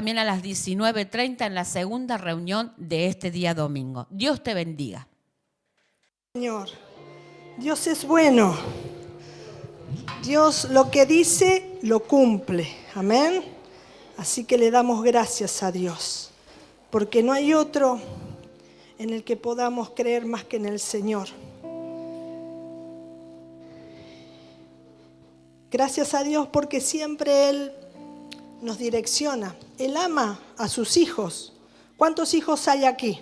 también a las 19:30 en la segunda reunión de este día domingo. Dios te bendiga. Señor, Dios es bueno. Dios lo que dice, lo cumple. Amén. Así que le damos gracias a Dios, porque no hay otro en el que podamos creer más que en el Señor. Gracias a Dios porque siempre Él nos direcciona. Él ama a sus hijos. ¿Cuántos hijos hay aquí?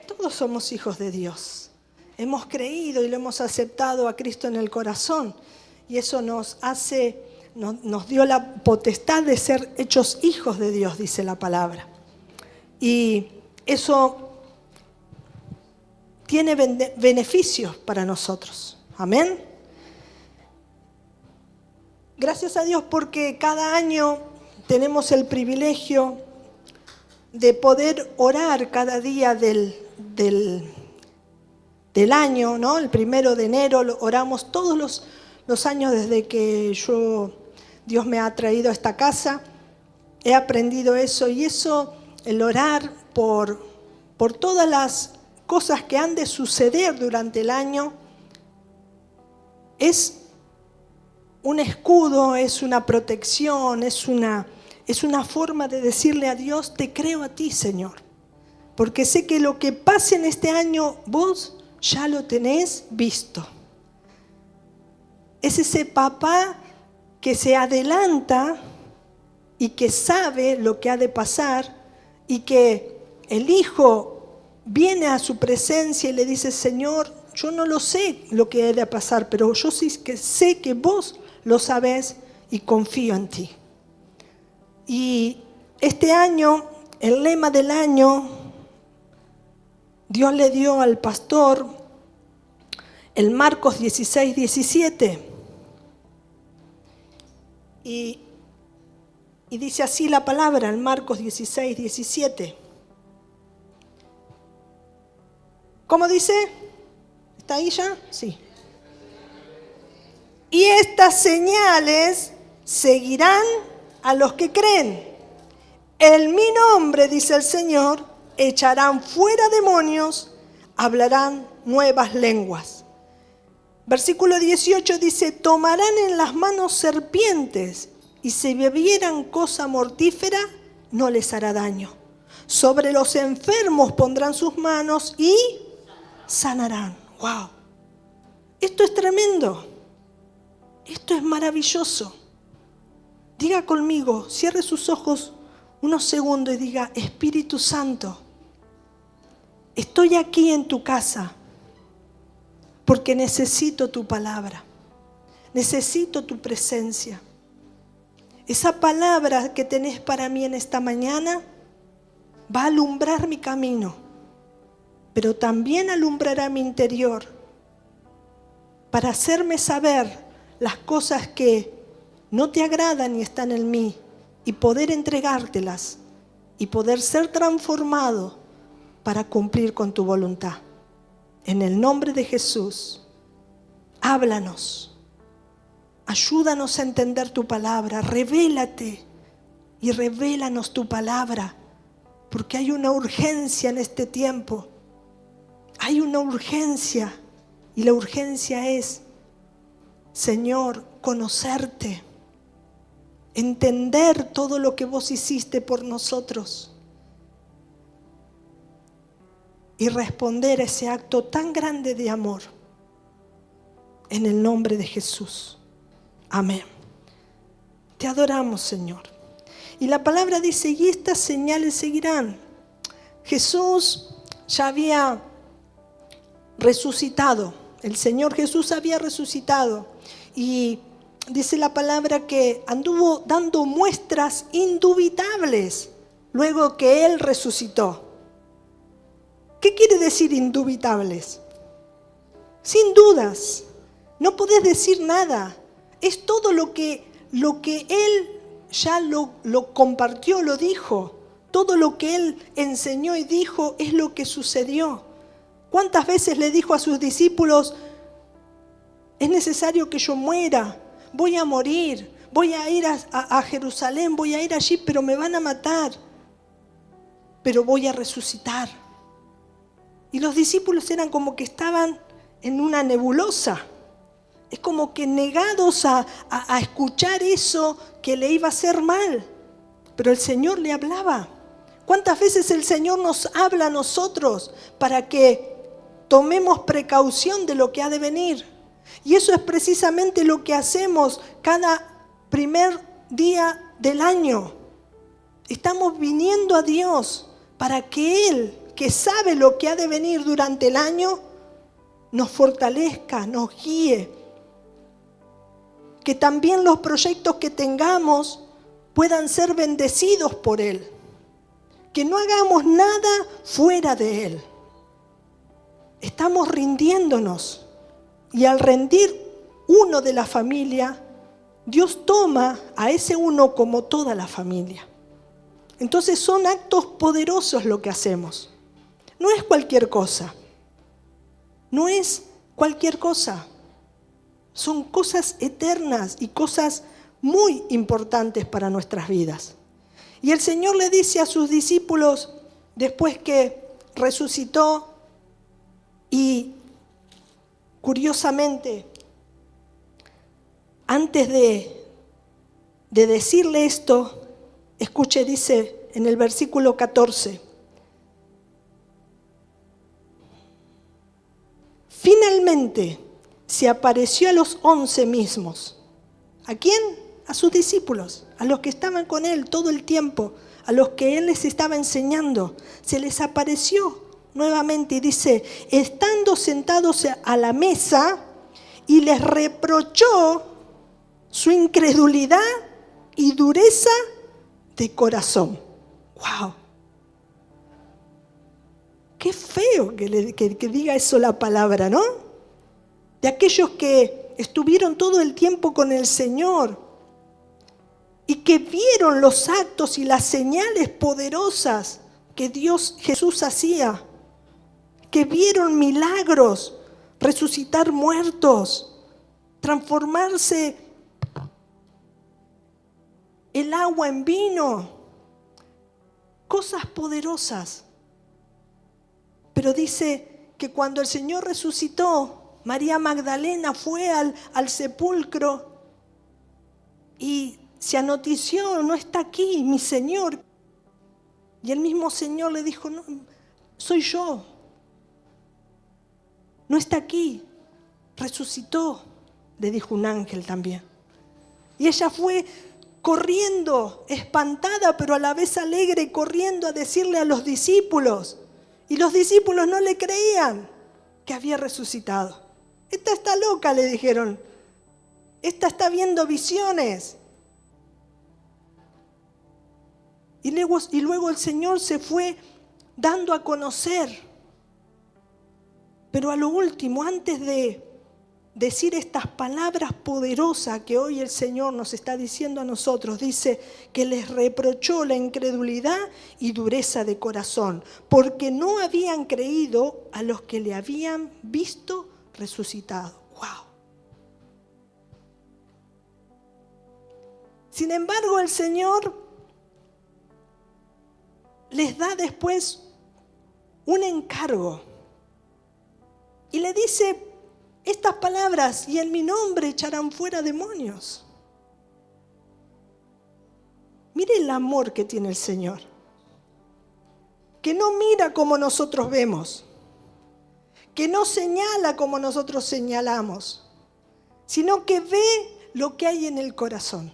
Todos somos hijos de Dios. Hemos creído y lo hemos aceptado a Cristo en el corazón. Y eso nos dio la potestad de ser hechos hijos de Dios, dice la palabra. Y eso tiene beneficios para nosotros. Amén. Gracias a Dios porque cada año tenemos el privilegio de poder orar cada día del año, ¿no? El 1 de enero oramos todos los años desde que Dios me ha traído a esta casa. He aprendido eso y eso, el orar por todas las cosas que han de suceder durante el año, es un escudo, es una protección, es una forma de decirle a Dios, te creo a ti, Señor. Porque sé que lo que pase en este año, vos ya lo tenés visto. Es ese papá que se adelanta y que sabe lo que ha de pasar y que el hijo viene a su presencia y le dice, Señor, yo no lo sé lo que ha de pasar, pero yo sí que sé que vos lo sabés y confío en ti. Y este año, el lema del año, Dios le dio al pastor el Marcos 16:17. Y dice así la palabra, el Marcos 16:17. ¿Cómo dice? ¿Está ahí ya? Sí. Y estas señales seguirán a los que creen. En mi nombre, dice el Señor, echarán fuera demonios, hablarán nuevas lenguas. Versículo 18 dice, tomarán en las manos serpientes y si bebieran cosa mortífera, no les hará daño. Sobre los enfermos pondrán sus manos y sanarán. ¡Wow! Esto es tremendo. Esto es maravilloso. Diga conmigo, cierre sus ojos unos segundos y diga, Espíritu Santo, estoy aquí en tu casa porque necesito tu palabra, necesito tu presencia. Esa palabra que tenés para mí en esta mañana va a alumbrar mi camino, pero también alumbrará mi interior para hacerme saber las cosas que no te agradan y están en mí y poder entregártelas y poder ser transformado para cumplir con tu voluntad. En el nombre de Jesús, háblanos, ayúdanos a entender tu palabra, revélate y revélanos tu palabra, porque hay una urgencia en este tiempo, hay una urgencia y la urgencia es, Señor, conocerte, entender todo lo que vos hiciste por nosotros y responder a ese acto tan grande de amor en el nombre de Jesús. Amén. Te adoramos, Señor. Y la palabra dice, y estas señales seguirán. Jesús ya había resucitado. El Señor Jesús había resucitado. Y dice la palabra que anduvo dando muestras indubitables luego que Él resucitó. ¿Qué quiere decir indubitables? Sin dudas. No podés decir nada. Es todo lo que Él ya lo compartió, lo dijo. Todo lo que Él enseñó y dijo es lo que sucedió. ¿Cuántas veces le dijo a sus discípulos, es necesario que yo muera, voy a morir, voy a ir a Jerusalén, voy a ir allí, pero me van a matar, pero voy a resucitar. Y los discípulos eran como que estaban en una nebulosa. Es como que negados a escuchar eso que le iba a hacer mal. Pero el Señor le hablaba. ¿Cuántas veces el Señor nos habla a nosotros para que tomemos precaución de lo que ha de venir? Y eso es precisamente lo que hacemos cada primer día del año. Estamos viniendo a Dios para que Él, que sabe lo que ha de venir durante el año, nos fortalezca, nos guíe. Que también los proyectos que tengamos puedan ser bendecidos por Él. Que no hagamos nada fuera de Él. Estamos rindiéndonos. Y al rendir uno de la familia, Dios toma a ese uno como toda la familia. Entonces son actos poderosos lo que hacemos. No es cualquier cosa. No es cualquier cosa. Son cosas eternas y cosas muy importantes para nuestras vidas. Y el Señor le dice a sus discípulos, después que resucitó, y curiosamente, antes de decirle esto, escuche, dice en el versículo 14, finalmente se apareció a los 11 mismos. ¿A quién? A sus discípulos, a los que estaban con Él todo el tiempo, a los que Él les estaba enseñando. Se les apareció nuevamente y dice, estando sentados a la mesa, y les reprochó su incredulidad y dureza de corazón. ¡Wow! Qué feo que diga eso la palabra, ¿no? De aquellos que estuvieron todo el tiempo con el Señor y que vieron los actos y las señales poderosas que Jesús hacía, que vieron milagros, resucitar muertos, transformarse el agua en vino, cosas poderosas. Pero dice que cuando el Señor resucitó, María Magdalena fue al sepulcro y se anotició, no está aquí mi Señor. Y el mismo Señor le dijo, no, soy yo. No está aquí, resucitó, le dijo un ángel también. Y ella fue corriendo, espantada, pero a la vez alegre, corriendo a decirle a los discípulos. Y los discípulos no le creían que había resucitado. Esta está loca, le dijeron. Esta está viendo visiones. Y luego el Señor se fue dando a conocer. Pero a lo último, antes de decir estas palabras poderosas que hoy el Señor nos está diciendo a nosotros, dice que les reprochó la incredulidad y dureza de corazón, porque no habían creído a los que le habían visto resucitado. ¡Wow! Sin embargo, el Señor les da después un encargo y le dice estas palabras, y en mi nombre echarán fuera demonios. Mire el amor que tiene el Señor, que no mira como nosotros vemos, que no señala como nosotros señalamos, sino que ve lo que hay en el corazón.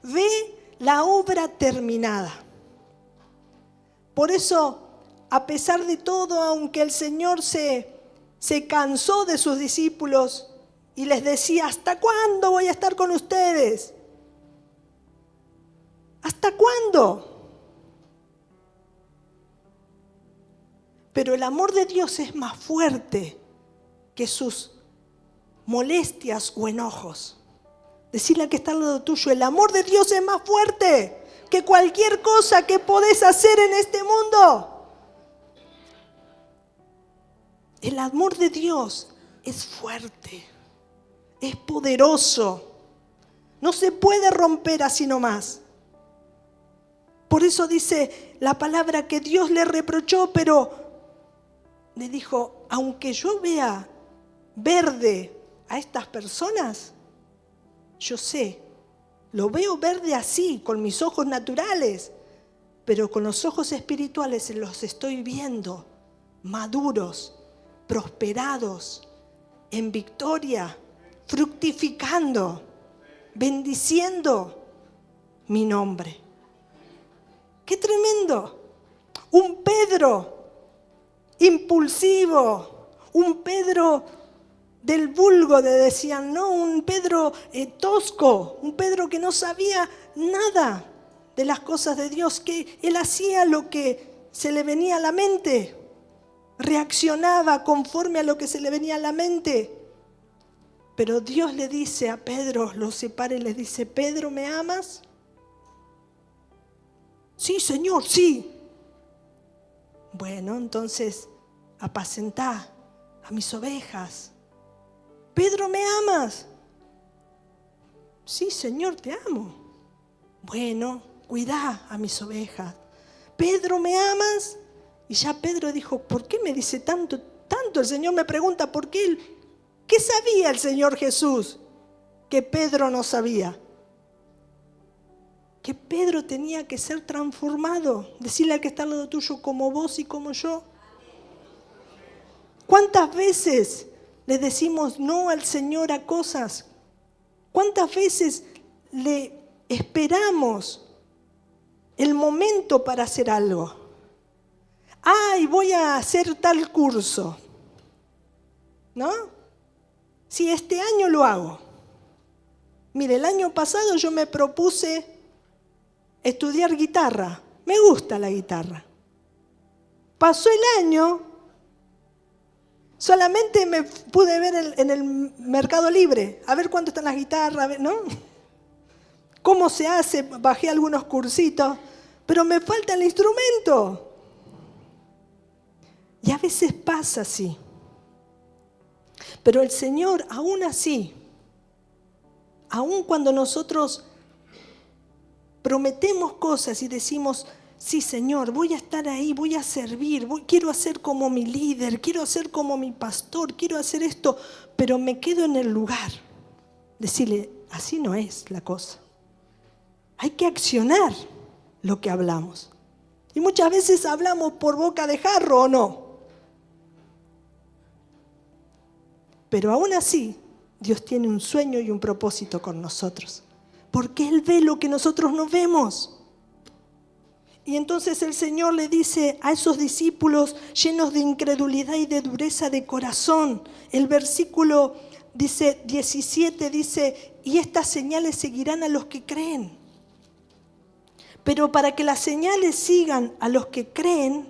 Ve la obra terminada. Por eso, a pesar de todo, aunque el Señor se cansó de sus discípulos y les decía, ¿hasta cuándo voy a estar con ustedes? ¿Hasta cuándo? Pero el amor de Dios es más fuerte que sus molestias o enojos. Decirle al que está al lado tuyo, el amor de Dios es más fuerte que cualquier cosa que podés hacer en este mundo. El amor de Dios es fuerte, es poderoso. No se puede romper así nomás. Por eso dice la palabra que Dios le reprochó, pero le dijo, aunque yo vea verde a estas personas, yo sé, lo veo verde así, con mis ojos naturales, pero con los ojos espirituales los estoy viendo maduros, prosperados, en victoria, fructificando, bendiciendo mi nombre. ¡Qué tremendo! Un Pedro impulsivo, un Pedro del vulgo, le decían, ¿no? Un Pedro tosco, un Pedro que no sabía nada de las cosas de Dios, que él hacía lo que se le venía a la mente, reaccionaba conforme a lo que se le venía a la mente. Pero Dios le dice a Pedro, lo separa y le dice, Pedro, ¿me amas? Sí, Señor, sí. Bueno, entonces apacentá a mis ovejas. Pedro, ¿me amas? Sí, Señor, te amo. Bueno, cuidá a mis ovejas. Pedro, ¿me amas? Y ya Pedro dijo, ¿por qué me dice tanto? El Señor me pregunta, ¿por qué? ¿Qué sabía el Señor Jesús que Pedro no sabía? Que Pedro tenía que ser transformado. Decirle al que está al lado tuyo, como vos y como yo. ¿Cuántas veces le decimos no al Señor a cosas? ¿Cuántas veces le esperamos el momento para hacer algo? Ay, voy a hacer tal curso, ¿no? Sí, este año lo hago. Mire, el año pasado yo me propuse estudiar guitarra. Me gusta la guitarra. Pasó el año, solamente me pude ver en el Mercado Libre, a ver cuánto están las guitarras, ¿no? ¿Cómo se hace? Bajé algunos cursitos, pero me falta el instrumento. Y a veces pasa así. Pero el Señor, aún así, aún cuando nosotros prometemos cosas y decimos, sí, Señor, voy a estar ahí, voy a servir, quiero hacer como mi líder, quiero hacer como mi pastor, quiero hacer esto, pero me quedo en el lugar. Decirle, así no es la cosa. Hay que accionar lo que hablamos. Y muchas veces hablamos por boca de jarro, ¿o no? Pero aún así, Dios tiene un sueño y un propósito con nosotros. Porque Él ve lo que nosotros no vemos. Y entonces el Señor le dice a esos discípulos llenos de incredulidad y de dureza de corazón. El versículo 17 dice, y estas señales seguirán a los que creen. Pero para que las señales sigan a los que creen,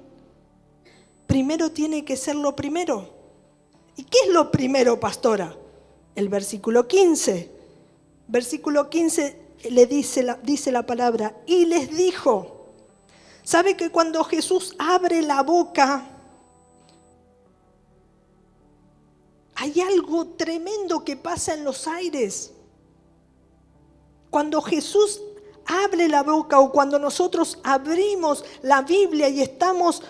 primero tiene que ser lo primero. ¿Y qué es lo primero, pastora? El versículo 15. Versículo 15 le dice la palabra, y les dijo. ¿Sabe que cuando Jesús abre la boca, hay algo tremendo que pasa en los aires? Cuando Jesús abre la boca o cuando nosotros abrimos la Biblia y estamos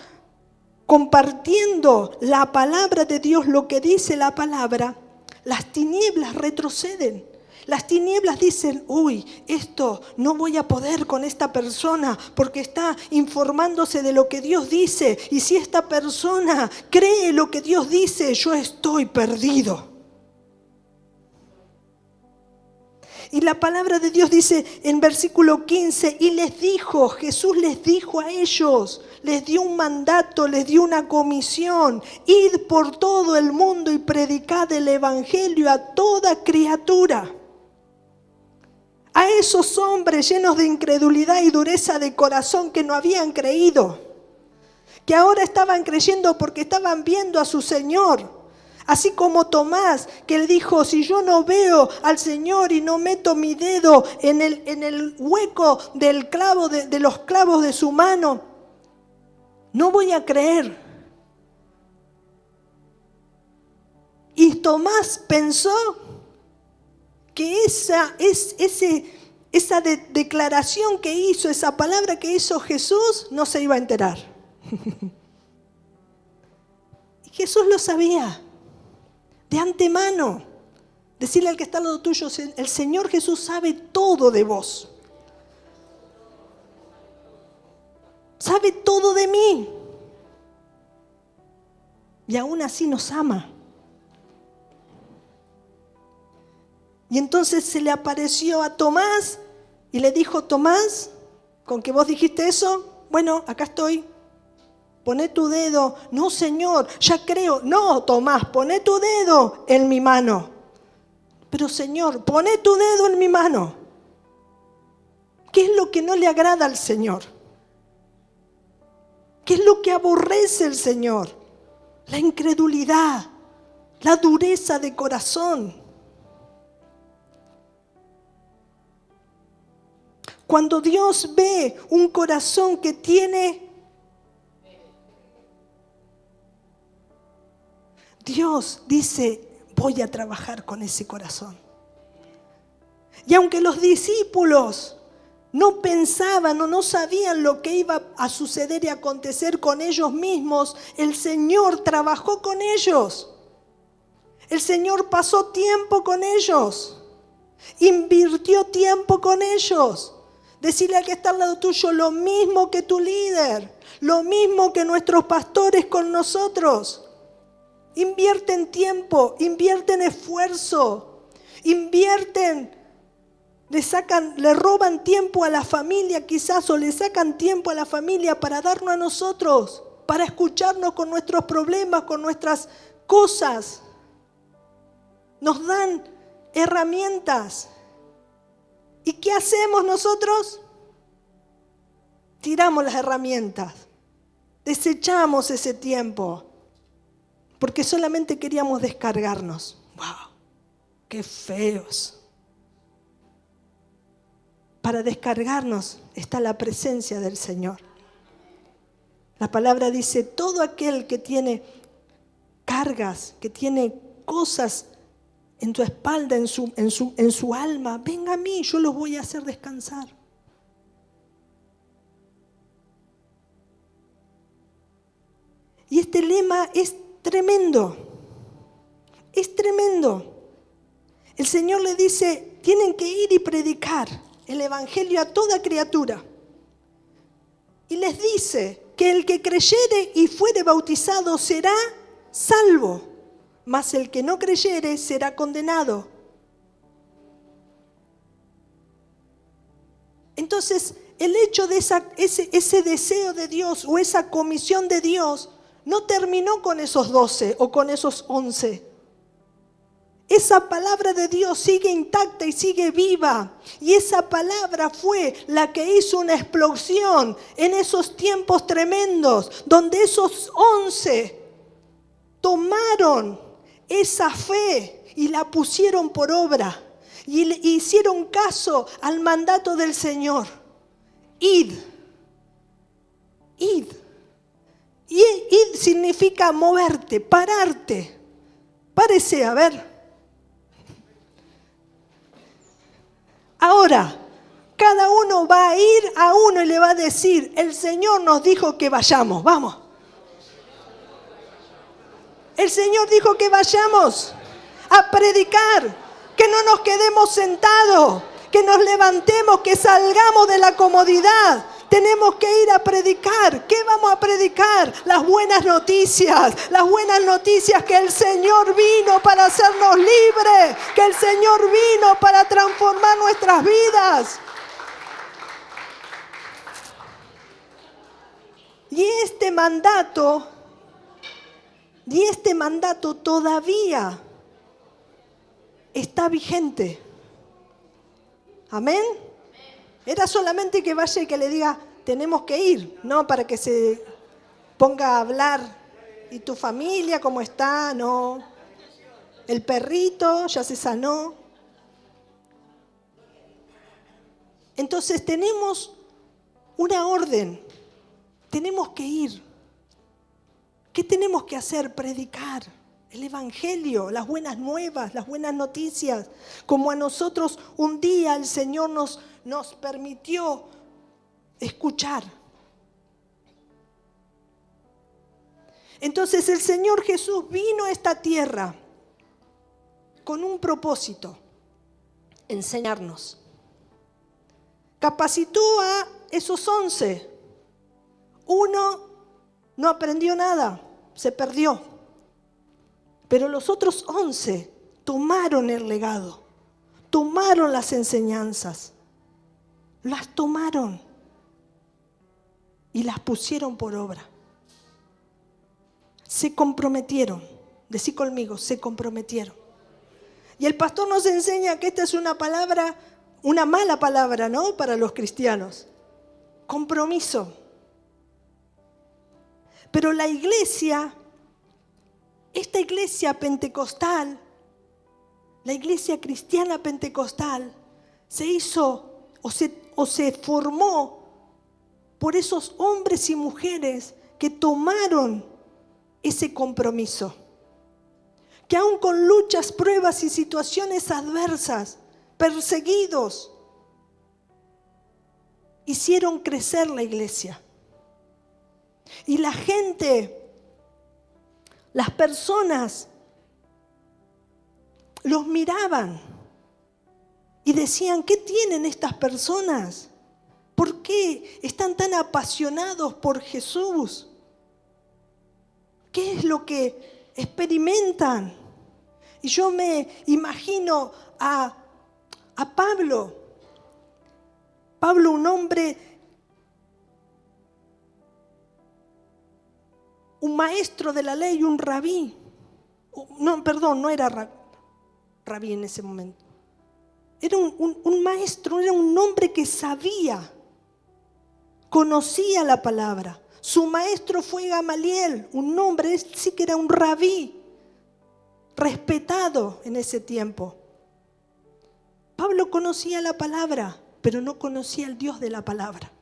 compartiendo la palabra de Dios, lo que dice la palabra, las tinieblas retroceden. Las tinieblas dicen, uy, esto no voy a poder con esta persona porque está informándose de lo que Dios dice. Y si esta persona cree lo que Dios dice, yo estoy perdido. Y la palabra de Dios dice en versículo 15, y les dijo, Jesús les dijo a ellos, les dio un mandato, les dio una comisión, id por todo el mundo y predicad el evangelio a toda criatura. A esos hombres llenos de incredulidad y dureza de corazón que no habían creído, que ahora estaban creyendo porque estaban viendo a su Señor. Así como Tomás, que le dijo, si yo no veo al Señor y no meto mi dedo en el hueco del clavo de los clavos de su mano, no voy a creer. Y Tomás pensó que esa declaración que hizo, esa palabra que hizo Jesús, no se iba a enterar. Y Jesús lo sabía de antemano. Decirle al que está al lado tuyo, el Señor Jesús sabe todo de vos. Sabe todo de mí. Y aún así nos ama. Y entonces se le apareció a Tomás y le dijo: Tomás, ¿con que vos dijiste eso? Bueno, acá estoy. Poné tu dedo. No, Señor, ya creo. No, Tomás, poné tu dedo en mi mano. Pero Señor, poné tu dedo en mi mano. ¿Qué es lo que no le agrada al Señor? ¿Qué es lo que aborrece el Señor? La incredulidad, la dureza de corazón. Cuando Dios ve un corazón que tiene, Dios dice: voy a trabajar con ese corazón. Y aunque los discípulos no pensaban o no sabían lo que iba a suceder y acontecer con ellos mismos, el Señor trabajó con ellos. El Señor pasó tiempo con ellos. Invirtió tiempo con ellos. Decirle al que está al lado tuyo: lo mismo que tu líder, lo mismo que nuestros pastores con nosotros. Invierten tiempo, invierten esfuerzo, le roban tiempo a la familia quizás, o le sacan tiempo a la familia para darnos a nosotros, para escucharnos con nuestros problemas, con nuestras cosas. Nos dan herramientas. ¿Y qué hacemos nosotros? Tiramos las herramientas, desechamos ese tiempo, porque solamente queríamos descargarnos. ¡Wow! ¡Qué feos! Para descargarnos está la presencia del Señor. La palabra dice: todo aquel que tiene cargas, que tiene cosas en tu espalda, en su alma, venga a mí, yo los voy a hacer descansar. Y este lema es tremendo. Es tremendo. El Señor le dice: tienen que ir y predicar el evangelio a toda criatura. Y les dice que el que creyere y fuere bautizado será salvo, mas el que no creyere será condenado. Entonces, el hecho de ese deseo de Dios o esa comisión de Dios no terminó con esos 12 o con esos 11. Esa palabra de Dios sigue intacta y sigue viva. Y esa palabra fue la que hizo una explosión en esos tiempos tremendos, donde esos 11 tomaron esa fe y la pusieron por obra. Y hicieron caso al mandato del Señor. Id. Id. Y id significa moverte, pararte. Párese, a ver. Ahora, cada uno va a ir a uno y le va a decir: el Señor nos dijo que vayamos, vamos. El Señor dijo que vayamos a predicar, que no nos quedemos sentados, que nos levantemos, que salgamos de la comodidad. Tenemos que ir a predicar. ¿Qué vamos a predicar? Las buenas noticias que el Señor vino para hacernos libres, que el Señor vino para transformar nuestras vidas. Y este mandato todavía está vigente. Amén. Era solamente que vaya y que le diga: tenemos que ir, no para que se ponga a hablar. ¿Y tu familia cómo está? No. El perrito ya se sanó. Entonces tenemos una orden. Tenemos que ir. ¿Qué tenemos que hacer? Predicar. el Evangelio, las buenas nuevas, las buenas noticias, como a nosotros un día el Señor nos permitió escuchar. Entonces el Señor Jesús vino a esta tierra con un propósito: enseñarnos. Capacitó a esos 11. Uno no aprendió nada, se perdió. Pero los otros 11 tomaron el legado, tomaron las enseñanzas, las tomaron y las pusieron por obra. Se comprometieron. Decí conmigo, se comprometieron. Y el pastor nos enseña que esta es una palabra, una mala palabra, ¿no? Para los cristianos. Compromiso. Pero la iglesia, esta iglesia pentecostal, la iglesia cristiana pentecostal, se hizo o se formó por esos hombres y mujeres que tomaron ese compromiso. Que aún con luchas, pruebas y situaciones adversas, perseguidos, hicieron crecer la iglesia. Y la gente, las personas, los miraban y decían: ¿qué tienen estas personas? ¿Por qué están tan apasionados por Jesús? ¿Qué es lo que experimentan? Y yo me imagino a Pablo. Pablo, un hombre, un maestro de la ley, un rabí. No, perdón, no era rabí en ese momento. Era un maestro, era un hombre que sabía, conocía la palabra. Su maestro fue Gamaliel, un hombre, sí que era un rabí, respetado en ese tiempo. Pablo conocía la palabra, pero no conocía al Dios de la palabra.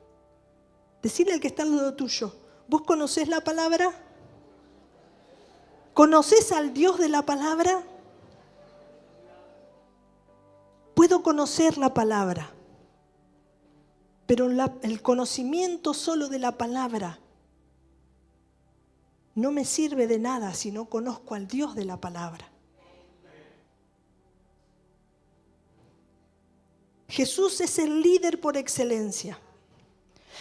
Decirle al que está al lado tuyo: ¿vos conocés la palabra? ¿Conocés al Dios de la palabra? Puedo conocer la palabra, pero el conocimiento solo de la palabra no me sirve de nada si no conozco al Dios de la palabra. Jesús es el líder por excelencia.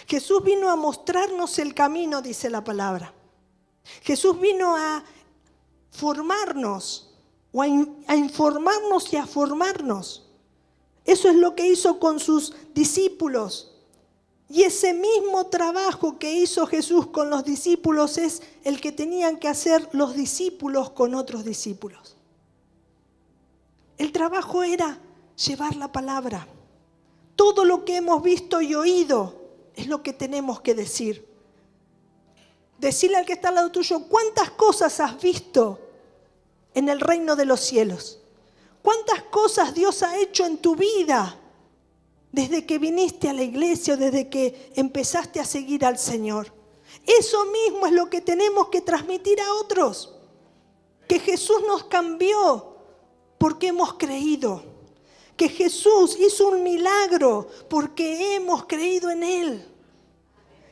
Jesús vino a mostrarnos el camino, dice la palabra. Jesús vino a formarnos, o a informarnos y a formarnos. Eso es lo que hizo con sus discípulos. Y ese mismo trabajo que hizo Jesús con los discípulos es el que tenían que hacer los discípulos con otros discípulos. El trabajo era llevar la palabra. Todo lo que hemos visto y oído es lo que tenemos que decir. Decirle al que está al lado tuyo: ¿cuántas cosas has visto en el reino de los cielos? ¿Cuántas cosas Dios ha hecho en tu vida desde que viniste a la iglesia o desde que empezaste a seguir al Señor? Eso mismo es lo que tenemos que transmitir a otros. Que Jesús nos cambió porque hemos creído. Que Jesús hizo un milagro porque hemos creído en Él.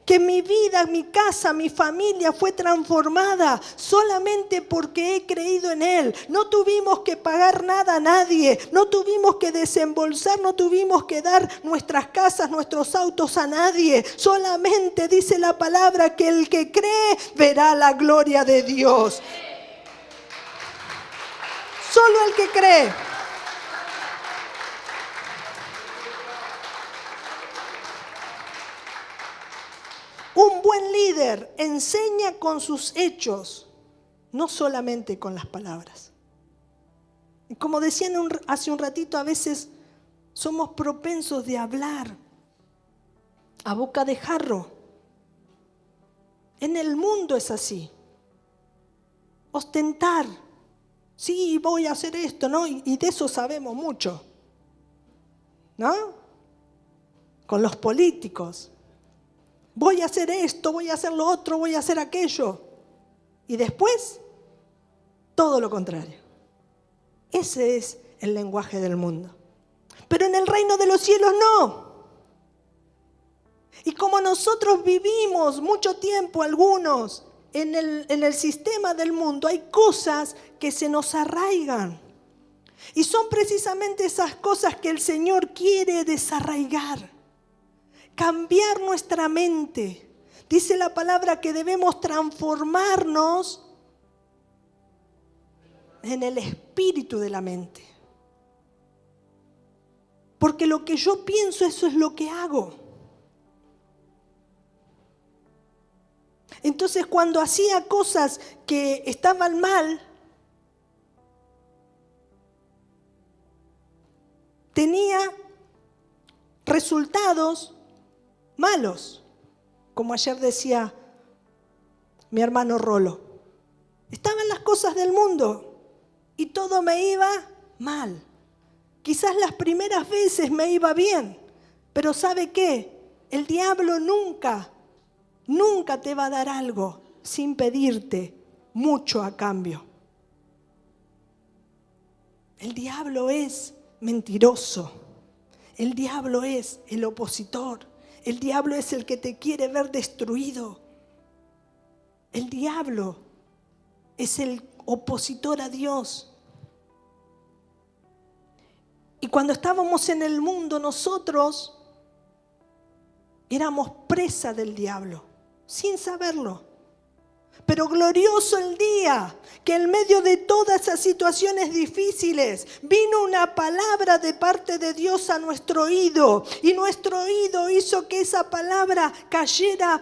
Que mi vida, mi casa, mi familia fue transformada solamente porque he creído en Él. No tuvimos que pagar nada a nadie, no tuvimos que desembolsar, no tuvimos que dar nuestras casas, nuestros autos a nadie. Solamente dice la palabra que el que cree verá la gloria de Dios. Solo el que cree. Un buen líder enseña con sus hechos, no solamente con las palabras. Y como decían hace un ratito, a veces somos propensos de hablar a boca de jarro. En el mundo es así. Ostentar. Sí, voy a hacer esto, ¿no? Y de eso sabemos mucho, ¿no? Con los políticos. Voy a hacer esto, voy a hacer lo otro, voy a hacer aquello. Y después, todo lo contrario. Ese es el lenguaje del mundo. Pero en el reino de los cielos no. Y como nosotros vivimos mucho tiempo, algunos, en el sistema del mundo, hay cosas que se nos arraigan. Y son precisamente esas cosas que el Señor quiere desarraigar. Cambiar nuestra mente. Dice la palabra que debemos transformarnos en el espíritu de la mente. Porque lo que yo pienso, eso es lo que hago. Entonces, cuando hacía cosas que estaban mal, tenía resultados malos. Como ayer decía mi hermano Rolo. Estaban las cosas del mundo y todo me iba mal. Quizás las primeras veces me iba bien, pero ¿sabe qué? El diablo nunca te va a dar algo sin pedirte mucho a cambio. El diablo es mentiroso. El diablo es el opositor. El diablo es el que te quiere ver destruido. El diablo es el opositor a Dios. Y cuando estábamos en el mundo, nosotros éramos presa del diablo, sin saberlo. Pero glorioso el día que en medio de todas esas situaciones difíciles vino una palabra de parte de Dios a nuestro oído. Y nuestro oído hizo que esa palabra cayera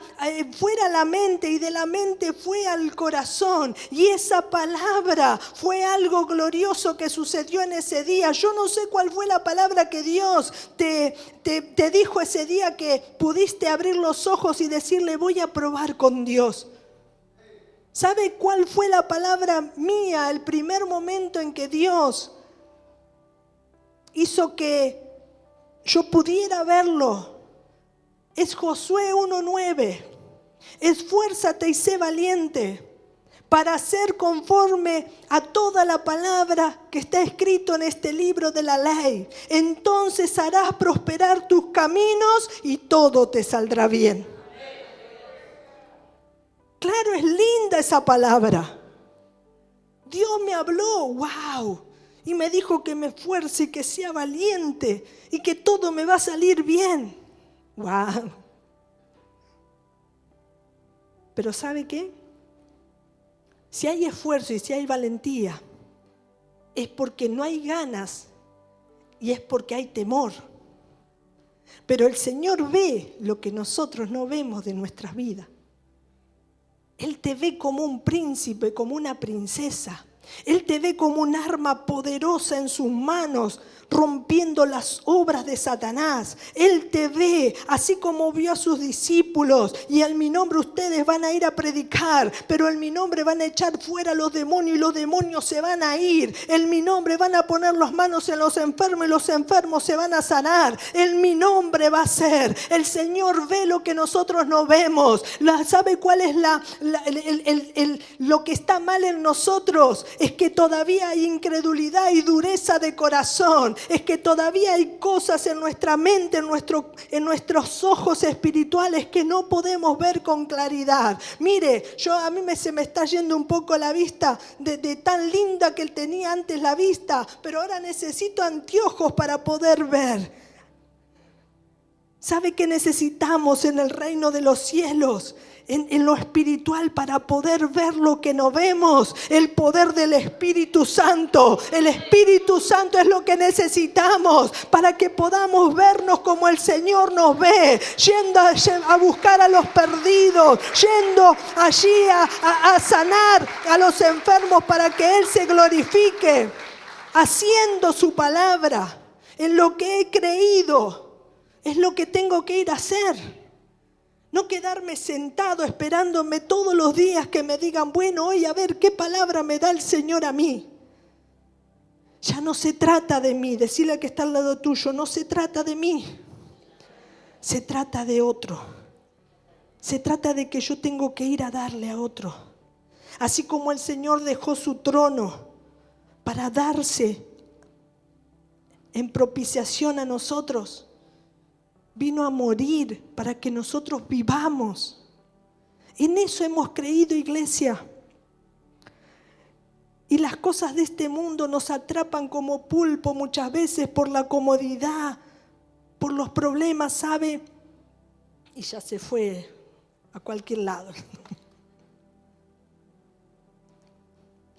fuera a la mente y de la mente fue al corazón. Y esa palabra fue algo glorioso que sucedió en ese día. Yo no sé cuál fue la palabra que Dios te dijo ese día que pudiste abrir los ojos y decirle voy a probar con Dios. ¿Sabe cuál fue la palabra mía el primer momento en que Dios hizo que yo pudiera verlo? Es Josué 1:9. Esfuérzate y sé valiente para hacer conforme a toda la palabra que está escrito en este libro de la ley. Entonces harás prosperar tus caminos y todo te saldrá bien. Claro, es linda esa palabra. Dios me habló, wow, y me dijo que me esfuerce y que sea valiente y que todo me va a salir bien. Wow. Pero ¿sabe qué? Si hay esfuerzo y si hay valentía, es porque no hay ganas y es porque hay temor. Pero el Señor ve lo que nosotros no vemos de nuestras vidas. Él te ve como un príncipe, como una princesa. Él te ve como un arma poderosa en sus manos, rompiendo las obras de Satanás. Él te ve así como vio a sus discípulos. Y en mi nombre ustedes van a ir a predicar, pero en mi nombre van a echar fuera a los demonios y los demonios se van a ir. En mi nombre van a poner las manos en los enfermos y los enfermos se van a sanar. En mi nombre va a ser. El Señor ve lo que nosotros no vemos. ¿Sabe cuál es lo que está mal en nosotros? Es que todavía hay incredulidad y dureza de corazón. Es que todavía hay cosas en nuestra mente, en nuestros ojos espirituales que no podemos ver con claridad. Mire, a mí se me está yendo un poco la vista de tan linda que él tenía antes la vista, pero ahora necesito anteojos para poder ver. ¿Sabe qué necesitamos en el reino de los cielos? En lo espiritual para poder ver lo que no vemos. El poder del Espíritu Santo. El Espíritu Santo es lo que necesitamos para que podamos vernos como el Señor nos ve. Yendo a buscar a los perdidos. Yendo allí a sanar a los enfermos para que Él se glorifique. Haciendo su palabra. En lo que he creído. Es lo que tengo que ir a hacer. No quedarme sentado esperándome todos los días que me digan, bueno, hoy a ver qué palabra me da el Señor a mí. Ya no se trata de mí, decirle al que está al lado tuyo, no se trata de mí. Se trata de otro. Se trata de que yo tengo que ir a darle a otro. Así como el Señor dejó su trono para darse en propiciación a nosotros, vino a morir para que nosotros vivamos. En eso hemos creído, iglesia. Y las cosas de este mundo nos atrapan como pulpo muchas veces por la comodidad, por los problemas, ¿sabe? Y ya se fue a cualquier lado.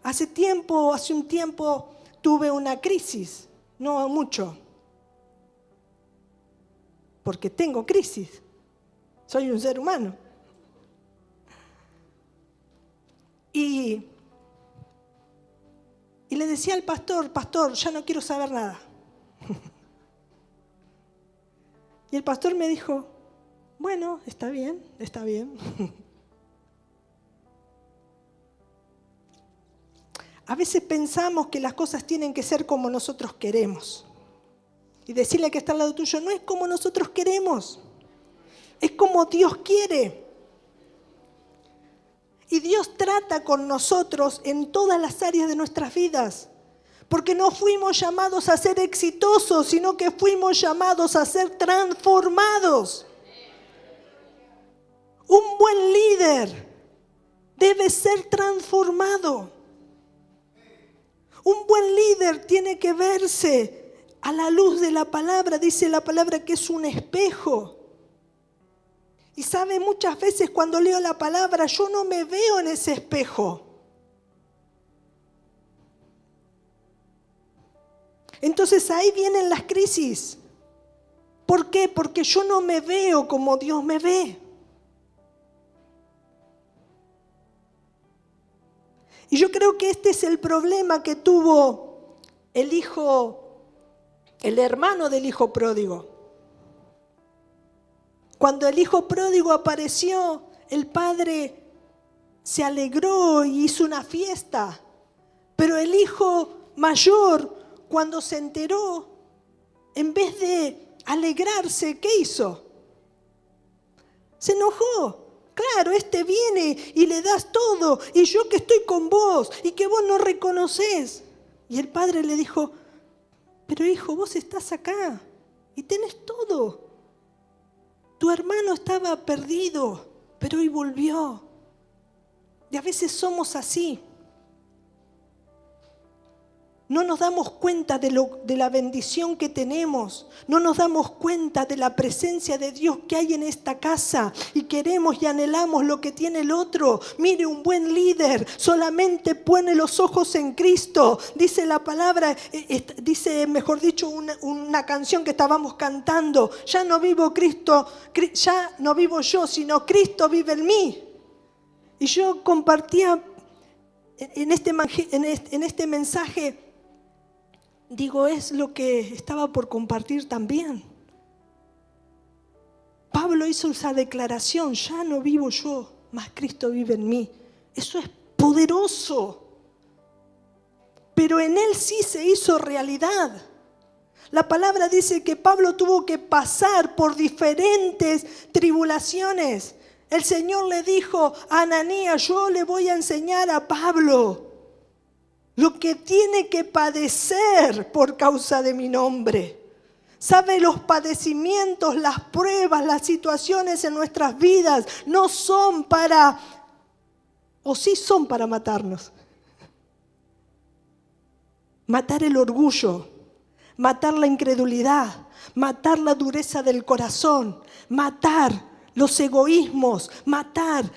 Hace un tiempo tuve una crisis, no mucho, porque tengo crisis, soy un ser humano. Y le decía al pastor, ya no quiero saber nada. Y el pastor me dijo, bueno, está bien. A veces pensamos que las cosas tienen que ser como nosotros queremos. Y decirle al que está al lado tuyo, no es como nosotros queremos, es como Dios quiere. Y Dios trata con nosotros en todas las áreas de nuestras vidas. Porque no fuimos llamados a ser exitosos, sino que fuimos llamados a ser transformados. Un buen líder debe ser transformado. Un buen líder tiene que verse a la luz de la palabra. Dice la palabra que es un espejo. Y sabe, muchas veces cuando leo la palabra yo no me veo en ese espejo. Entonces ahí vienen las crisis. ¿Por qué? Porque yo no me veo como Dios me ve. Y yo creo que este es el problema que tuvo el hermano del hijo pródigo. Cuando el hijo pródigo apareció, el padre se alegró y hizo una fiesta. Pero el hijo mayor, cuando se enteró, en vez de alegrarse, ¿qué hizo? Se enojó. Claro, este viene y le das todo, y yo que estoy con vos, y que vos no reconoces. Y el padre le dijo, pero hijo, vos estás acá, y tenés todo. Tu hermano estaba perdido, pero hoy volvió. Y a veces somos así. No nos damos cuenta de la bendición que tenemos. No nos damos cuenta de la presencia de Dios que hay en esta casa. Y queremos y anhelamos lo que tiene el otro. Mire, un buen líder solamente pone los ojos en Cristo. Dice la palabra, dice, mejor dicho, una canción que estábamos cantando. Ya no vivo yo, sino Cristo vive en mí. Y yo compartía en este mensaje. Digo, es lo que estaba por compartir también. Pablo hizo esa declaración, ya no vivo yo, mas Cristo vive en mí. Eso es poderoso. Pero en él sí se hizo realidad. La palabra dice que Pablo tuvo que pasar por diferentes tribulaciones. El Señor le dijo a Ananías, yo le voy a enseñar a Pablo lo que tiene que padecer por causa de mi nombre. ¿Sabe? Los padecimientos, las pruebas, las situaciones en nuestras vidas no son para, o sí son para matarnos. Matar el orgullo, matar la incredulidad, matar la dureza del corazón, matar los egoísmos, matar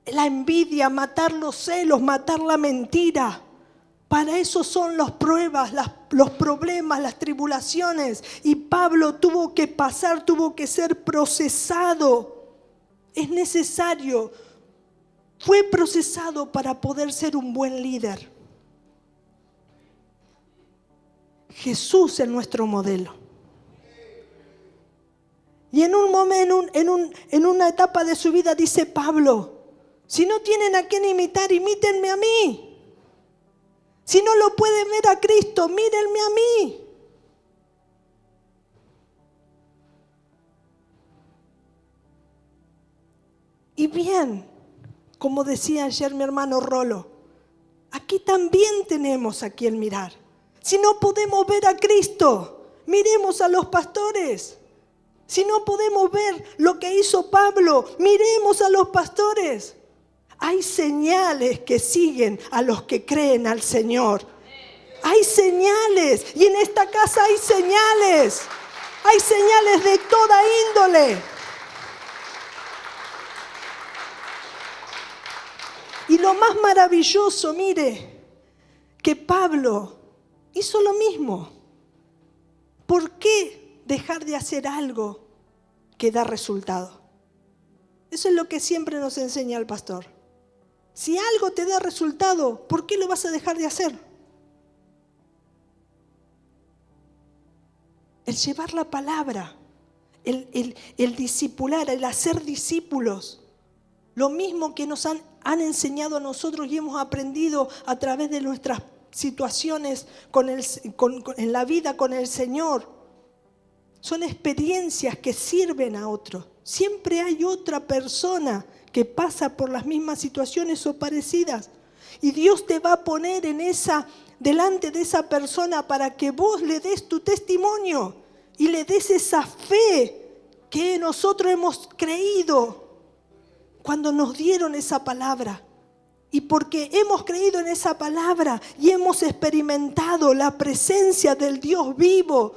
la envidia, matar los celos, matar la mentira. Para eso son las pruebas, los problemas, las tribulaciones. Y Pablo tuvo que pasar, tuvo que ser procesado. Es necesario. Fue procesado para poder ser un buen líder. Jesús es nuestro modelo. Y en un momento, en una etapa de su vida dice Pablo, si no tienen a quién imitar, imítenme a mí. Si no lo pueden ver a Cristo, mírenme a mí. Y bien, como decía ayer mi hermano Rolo, Aquí también tenemos a quien mirar. Si no podemos ver a Cristo, miremos a los pastores. Si no podemos ver lo que hizo Pablo, miremos a los pastores. Hay señales que siguen a los que creen al Señor. Hay señales, y en esta casa hay señales. Hay señales de toda índole. Y lo más maravilloso, mire, que Pablo hizo lo mismo. ¿Por qué dejar de hacer algo que da resultado? Eso es lo que siempre nos enseña el pastor. Si algo te da resultado, ¿por qué lo vas a dejar de hacer? El llevar la palabra, el discipular, el hacer discípulos. Lo mismo que nos han enseñado a nosotros y hemos aprendido a través de nuestras situaciones en la vida con el Señor. Son experiencias que sirven a otros. Siempre hay otra persona que pasa por las mismas situaciones o parecidas. Y Dios te va a poner delante de esa persona para que vos le des tu testimonio y le des esa fe que nosotros hemos creído cuando nos dieron esa palabra. Y porque hemos creído en esa palabra y hemos experimentado la presencia del Dios vivo,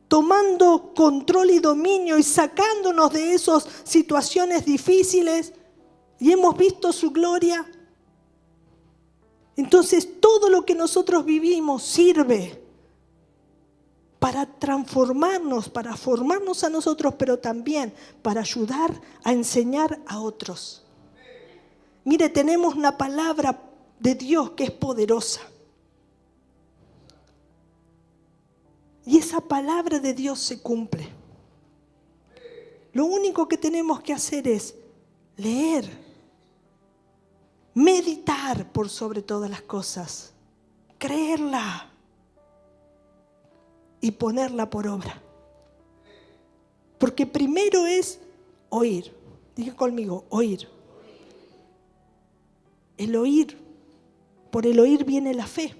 tomando control y dominio y sacándonos de esas situaciones difíciles, y hemos visto su gloria. Entonces todo lo que nosotros vivimos sirve para transformarnos, para formarnos a nosotros, pero también para ayudar a enseñar a otros. Mire, tenemos una palabra de Dios que es poderosa. Y esa palabra de Dios se cumple. Lo único que tenemos que hacer es leer, meditar por sobre todas las cosas, creerla y ponerla por obra. Porque primero es oír. Diga conmigo, oír. El oír, por el oír viene la fe.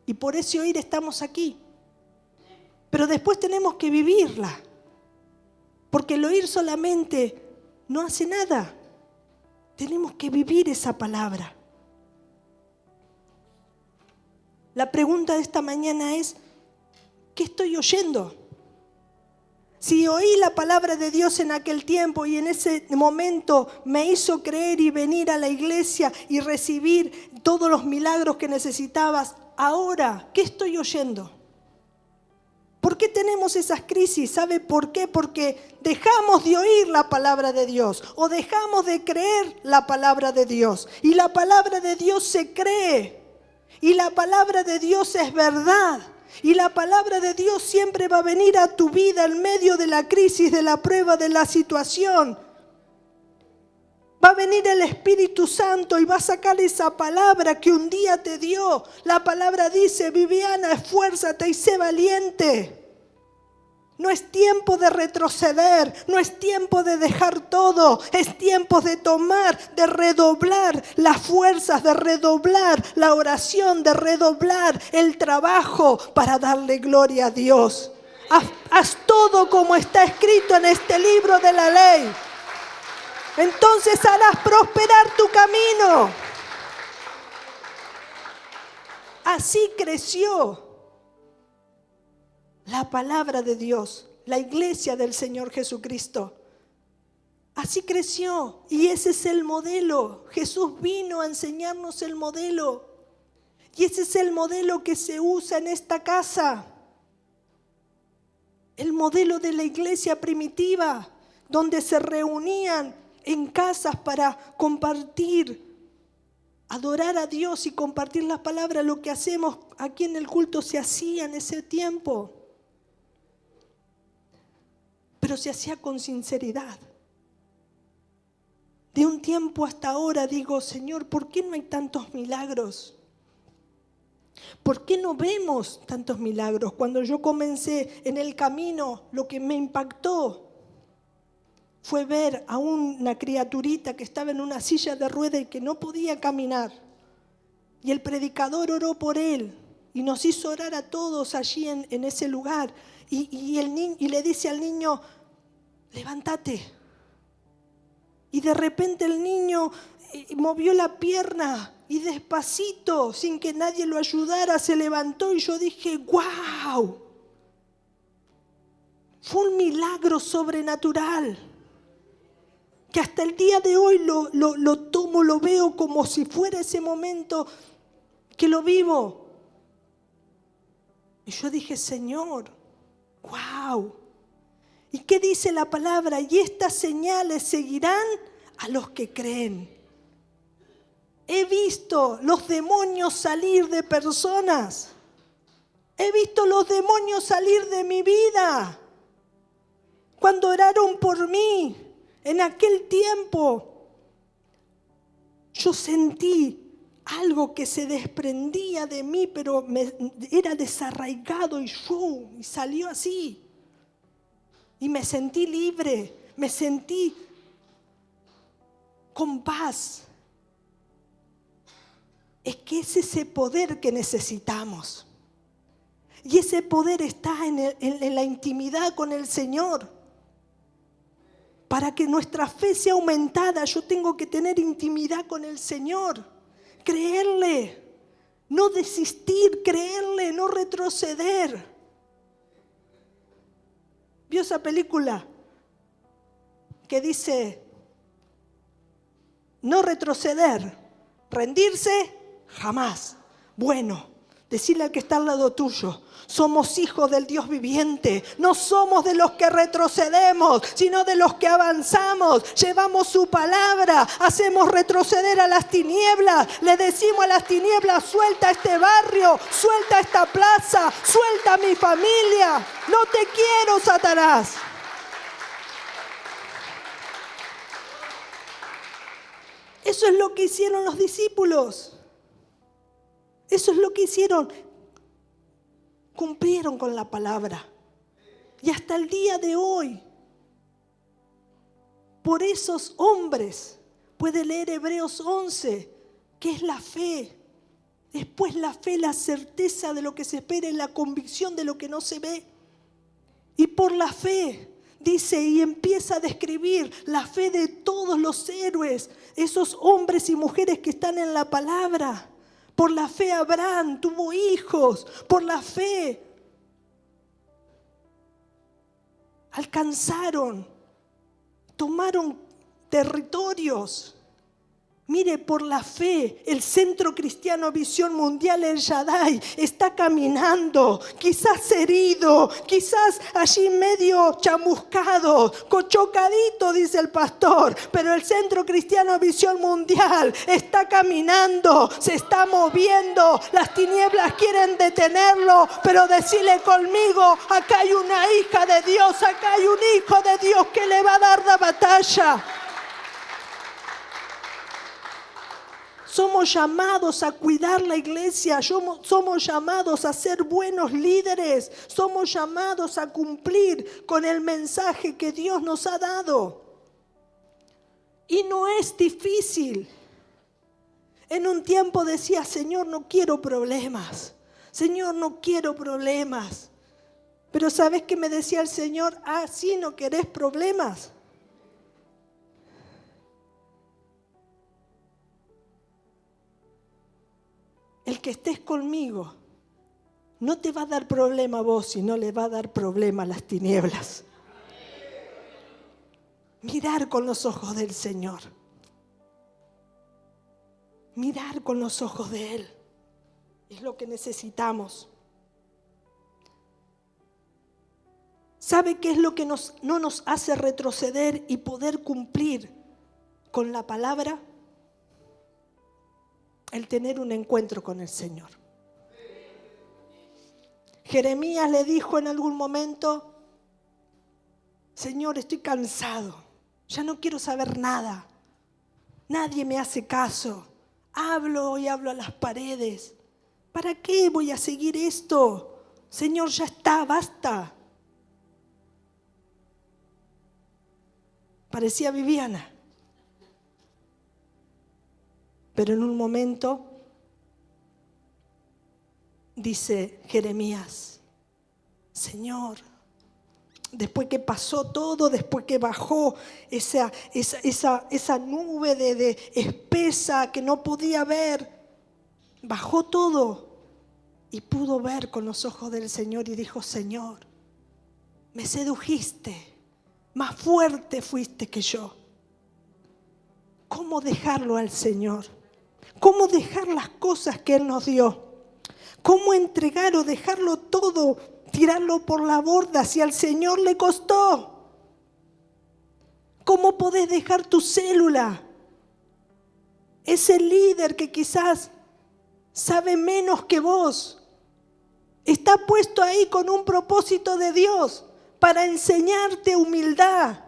Y por ese oír estamos aquí. Pero después tenemos que vivirla. Porque el oír solamente no hace nada. Tenemos que vivir esa palabra. La pregunta de esta mañana es, ¿qué estoy oyendo? Si oí la palabra de Dios en aquel tiempo y en ese momento me hizo creer y venir a la iglesia y recibir todos los milagros que necesitabas, ahora, ¿qué estoy oyendo? ¿Por qué tenemos esas crisis? ¿Sabe por qué? Porque dejamos de oír la palabra de Dios o dejamos de creer la palabra de Dios. Y la palabra de Dios se cree. Y la palabra de Dios es verdad. Y la palabra de Dios siempre va a venir a tu vida en medio de la crisis, de la prueba, de la situación. Va a venir el Espíritu Santo y va a sacar esa palabra que un día te dio. La palabra dice, Viviana, esfuérzate y sé valiente. No es tiempo de retroceder, no es tiempo de dejar todo. Es tiempo de tomar, de redoblar las fuerzas, de redoblar la oración, de redoblar el trabajo para darle gloria a Dios. Haz todo como está escrito en este libro de la ley. Entonces harás prosperar tu camino. Así creció la palabra de Dios, la iglesia del Señor Jesucristo. Así creció y ese es el modelo. Jesús vino a enseñarnos el modelo. Y ese es el modelo que se usa en esta casa. El modelo de la iglesia primitiva, donde se reunían en casas para compartir, adorar a Dios y compartir las palabras. Lo que hacemos aquí en el culto se hacía en ese tiempo. Pero se hacía con sinceridad. De un tiempo hasta ahora digo, Señor, ¿por qué no hay tantos milagros? ¿Por qué no vemos tantos milagros? Cuando yo comencé en el camino, lo que me impactó fue ver a una criaturita que estaba en una silla de ruedas y que no podía caminar. Y el predicador oró por él y nos hizo orar a todos allí en ese lugar. Y le dice al niño, levántate. Y de repente el niño movió la pierna y despacito, sin que nadie lo ayudara, se levantó y yo dije, ¡wow! Fue un milagro sobrenatural que hasta el día de hoy lo tomo, lo veo como si fuera ese momento que lo vivo. Y yo dije, Señor, ¡wow! ¿Y qué dice la palabra? Y estas señales seguirán a los que creen. He visto los demonios salir de personas. He visto los demonios salir de mi vida. Cuando oraron por mí, en aquel tiempo, yo sentí algo que se desprendía de mí, pero era desarraigado y salió así. Y me sentí libre, me sentí con paz. Es que es ese poder que necesitamos. Y ese poder está en la intimidad con el Señor. Para que nuestra fe sea aumentada, yo tengo que tener intimidad con el Señor. Creerle, no desistir, creerle, no retroceder. ¿Vio esa película que dice no retroceder, rendirse jamás? Bueno, decirle al que está al lado tuyo, somos hijos del Dios viviente. No somos de los que retrocedemos, sino de los que avanzamos. Llevamos su palabra, hacemos retroceder a las tinieblas. Le decimos a las tinieblas, suelta este barrio, suelta esta plaza, suelta mi familia. No te quiero, Satanás. Eso es lo que hicieron los discípulos. Eso es lo que hicieron. Cumplieron con la palabra. Y hasta el día de hoy, por esos hombres, puede leer Hebreos 11, que es la fe. Después la fe, la certeza de lo que se espera y la convicción de lo que no se ve. Y por la fe, dice, y empieza a describir la fe de todos los héroes, esos hombres y mujeres que están en la palabra. Por la fe Abraham tuvo hijos, por la fe alcanzaron, tomaron territorios. Mire, por la fe, el Centro Cristiano Visión Mundial El Shaddai está caminando, quizás herido, quizás allí medio chamuscado, cochocadito, dice el pastor, pero el Centro Cristiano Visión Mundial está caminando, se está moviendo, las tinieblas quieren detenerlo, pero decile conmigo, acá hay una hija de Dios, acá hay un hijo de Dios que le va a dar la batalla. Somos llamados a cuidar la iglesia, somos llamados a ser buenos líderes, somos llamados a cumplir con el mensaje que Dios nos ha dado. Y no es difícil. En un tiempo decía, Señor, no quiero problemas. Señor, no quiero problemas. Pero ¿sabes qué me decía el Señor? Ah, ¿sí no querés problemas? El que estés conmigo no te va a dar problema a vos, sino le va a dar problema a las tinieblas. Mirar con los ojos del Señor. Mirar con los ojos de Él. Es lo que necesitamos. ¿Sabe qué es lo que no nos hace retroceder y poder cumplir con la palabra? El tener un encuentro con el Señor. Jeremías le dijo en algún momento, Señor, estoy cansado, ya no quiero saber nada, nadie me hace caso, hablo y hablo a las paredes, ¿para qué voy a seguir esto? Señor, ya está, basta. Parecía Viviana. Pero en un momento dice Jeremías, Señor, después que pasó todo, después que bajó esa nube de espesa que no podía ver, bajó todo y pudo ver con los ojos del Señor y dijo, Señor, me sedujiste, más fuerte fuiste que yo. ¿Cómo dejarlo al Señor? ¿Cómo dejar las cosas que Él nos dio? ¿Cómo entregar o dejarlo todo, tirarlo por la borda si al Señor le costó? ¿Cómo podés dejar tu célula? Ese líder que quizás sabe menos que vos, está puesto ahí con un propósito de Dios para enseñarte humildad,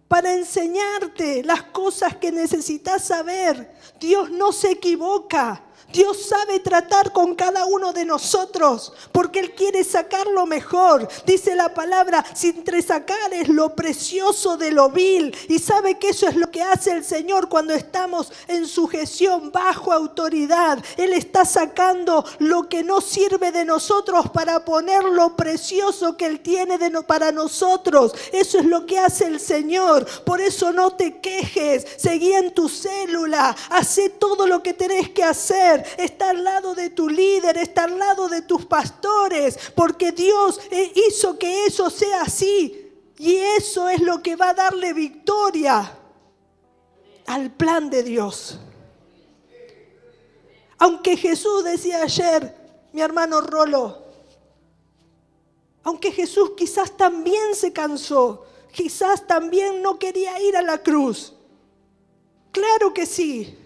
para enseñarte las cosas que necesitas saber. Dios no se equivoca. Dios sabe tratar con cada uno de nosotros porque Él quiere sacar lo mejor. Dice la palabra, si entre sacar es lo precioso de lo vil. Y sabe que eso es lo que hace el Señor cuando estamos en sujeción, bajo autoridad. Él está sacando lo que no sirve de nosotros para poner lo precioso que Él tiene para nosotros. Eso es lo que hace el Señor. Por eso no te quejes, seguí en tu célula, hacé todo lo que tenés que hacer. Está al lado de tu líder, está al lado de tus pastores, porque Dios hizo que eso sea así. Y eso es lo que va a darle victoria al plan de Dios. Aunque Jesús decía ayer, mi hermano Rolo, aunque Jesús quizás también se cansó, quizás también no quería ir a la cruz. Claro que sí.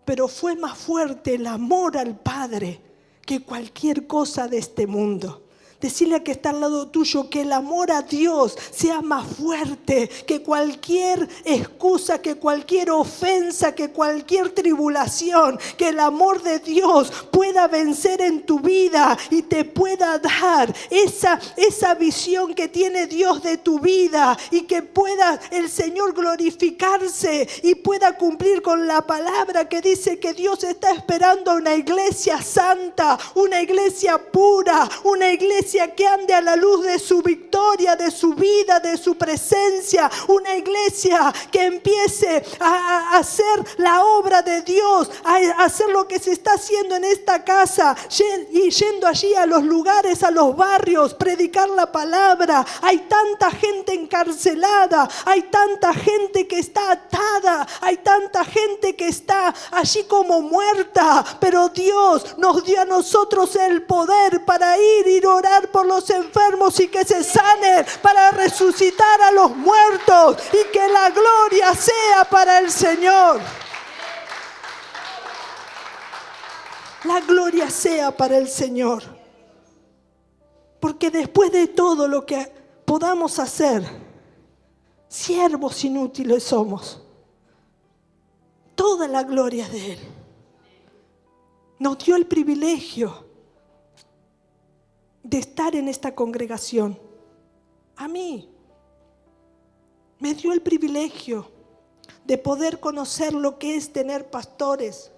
Pero fue más fuerte el amor al Padre que cualquier cosa de este mundo. Decirle a que está al lado tuyo que el amor a Dios sea más fuerte que cualquier excusa, que cualquier ofensa, que cualquier tribulación. Que el amor de Dios pueda vencer en tu vida y te pueda dar esa visión que tiene Dios de tu vida y que pueda el Señor glorificarse y pueda cumplir con la palabra que dice que Dios está esperando una iglesia santa, una iglesia pura, una iglesia que ande a la luz de su victoria, de su vida, de su presencia. Una iglesia que empiece a hacer la obra de Dios, a hacer lo que se está haciendo en esta casa, y yendo allí a los lugares, a los barrios, predicar la palabra. Hay tanta gente encarcelada, hay tanta gente que está atada, hay tanta gente que está allí como muerta, pero Dios nos dio a nosotros el poder para ir y orar por los enfermos y que se sanen, para resucitar a los muertos y que la gloria sea para el Señor. La gloria sea para el Señor. Porque después de todo lo que podamos hacer, siervos inútiles somos. Toda la gloria es de Él. Nos dio el privilegio de estar en esta congregación. A mí me dio el privilegio de poder conocer lo que es tener pastores,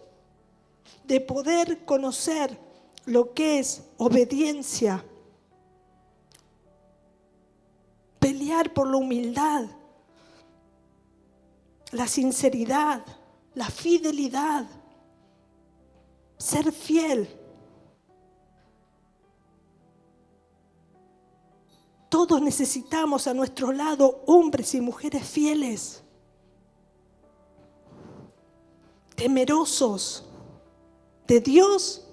de poder conocer lo que es obediencia, pelear por la humildad, la sinceridad, la fidelidad, ser fiel. Todos necesitamos a nuestro lado hombres y mujeres fieles, temerosos de Dios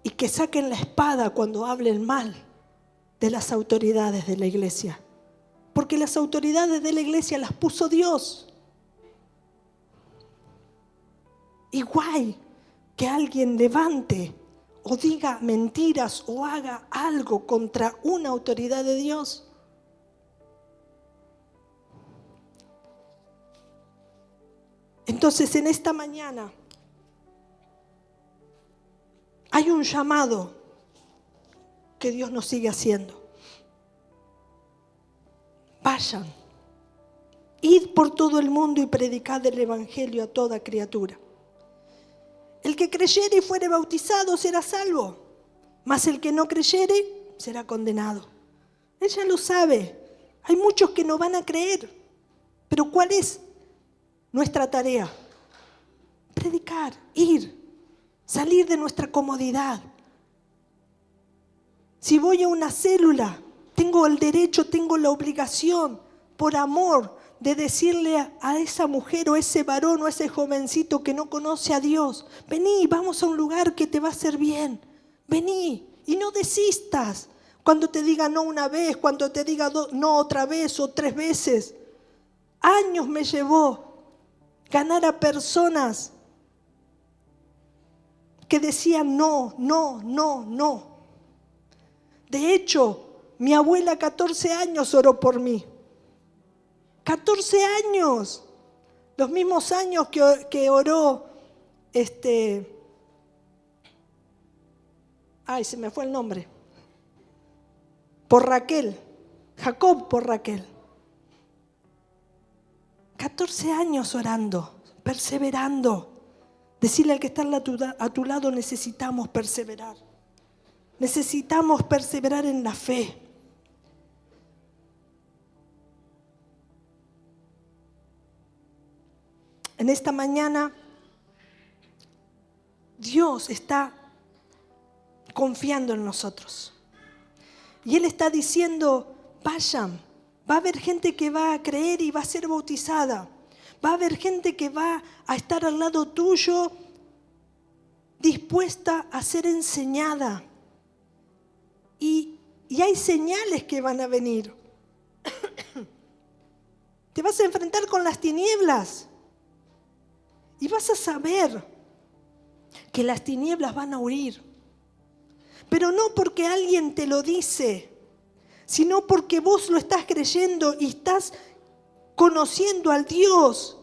y que saquen la espada cuando hablen mal de las autoridades de la iglesia. Porque las autoridades de la iglesia las puso Dios. Igual que alguien levante o diga mentiras o haga algo contra una autoridad de Dios. Entonces, en esta mañana hay un llamado que Dios nos sigue haciendo. Vayan, id por todo el mundo y predicad el evangelio a toda criatura. El El que creyere y fuere bautizado será salvo, mas el que no creyere será condenado. Ella lo sabe. Hay muchos que no van a creer. Pero ¿cuál es nuestra tarea? Predicar, ir, salir de nuestra comodidad. Si voy a una célula, tengo el derecho, tengo la obligación, por amor, de decirle a esa mujer o ese varón o ese jovencito que no conoce a Dios: vení, vamos a un lugar que te va a hacer bien. Vení y no desistas cuando te diga no una vez, cuando te diga no otra vez o 3 veces. Años me llevó ganar a personas que decían no, no, no, no. De hecho, mi abuela 14 años oró por mí. 14 años. Los mismos años que oró se me fue el nombre. Por Raquel. Jacob por Raquel. 14 años orando, perseverando. Decirle al que está a tu lado: necesitamos perseverar. Necesitamos perseverar en la fe. En esta mañana, Dios está confiando en nosotros. Y Él está diciendo: vayan. Va a haber gente que va a creer y va a ser bautizada. Va a haber gente que va a estar al lado tuyo, dispuesta a ser enseñada. Y hay señales que van a venir. Te vas a enfrentar con las tinieblas. Y vas a saber que las tinieblas van a huir. Pero no porque alguien te lo dice, sino porque vos lo estás creyendo y estás conociendo al Dios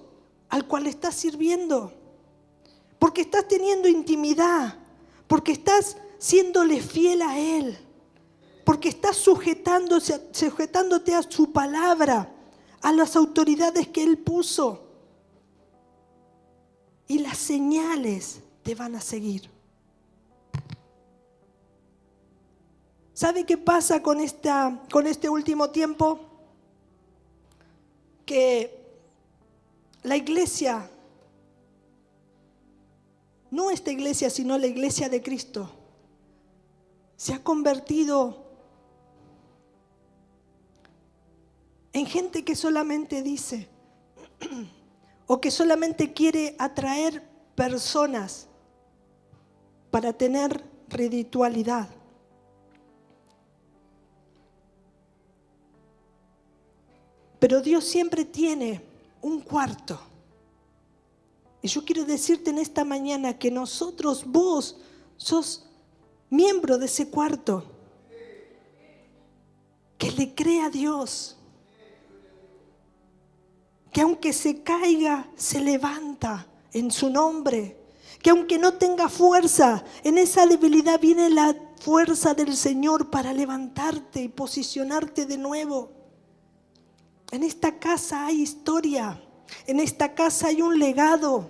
al cual estás sirviendo. Porque estás teniendo intimidad, porque estás siéndole fiel a Él, porque estás sujetándote a su palabra, a las autoridades que Él puso. Y las señales te van a seguir. ¿Sabe qué pasa con este último tiempo? Que la iglesia, no esta iglesia, sino la iglesia de Cristo, se ha convertido en gente que solamente dice o que solamente quiere atraer personas para tener reditualidad. Pero Dios siempre tiene un cuarto. Y yo quiero decirte en esta mañana que vos sos miembro de ese cuarto. Que le cree a Dios. Que aunque se caiga, se levanta en su nombre. Que aunque no tenga fuerza, en esa debilidad viene la fuerza del Señor para levantarte y posicionarte de nuevo. En esta casa hay historia. En esta casa hay un legado.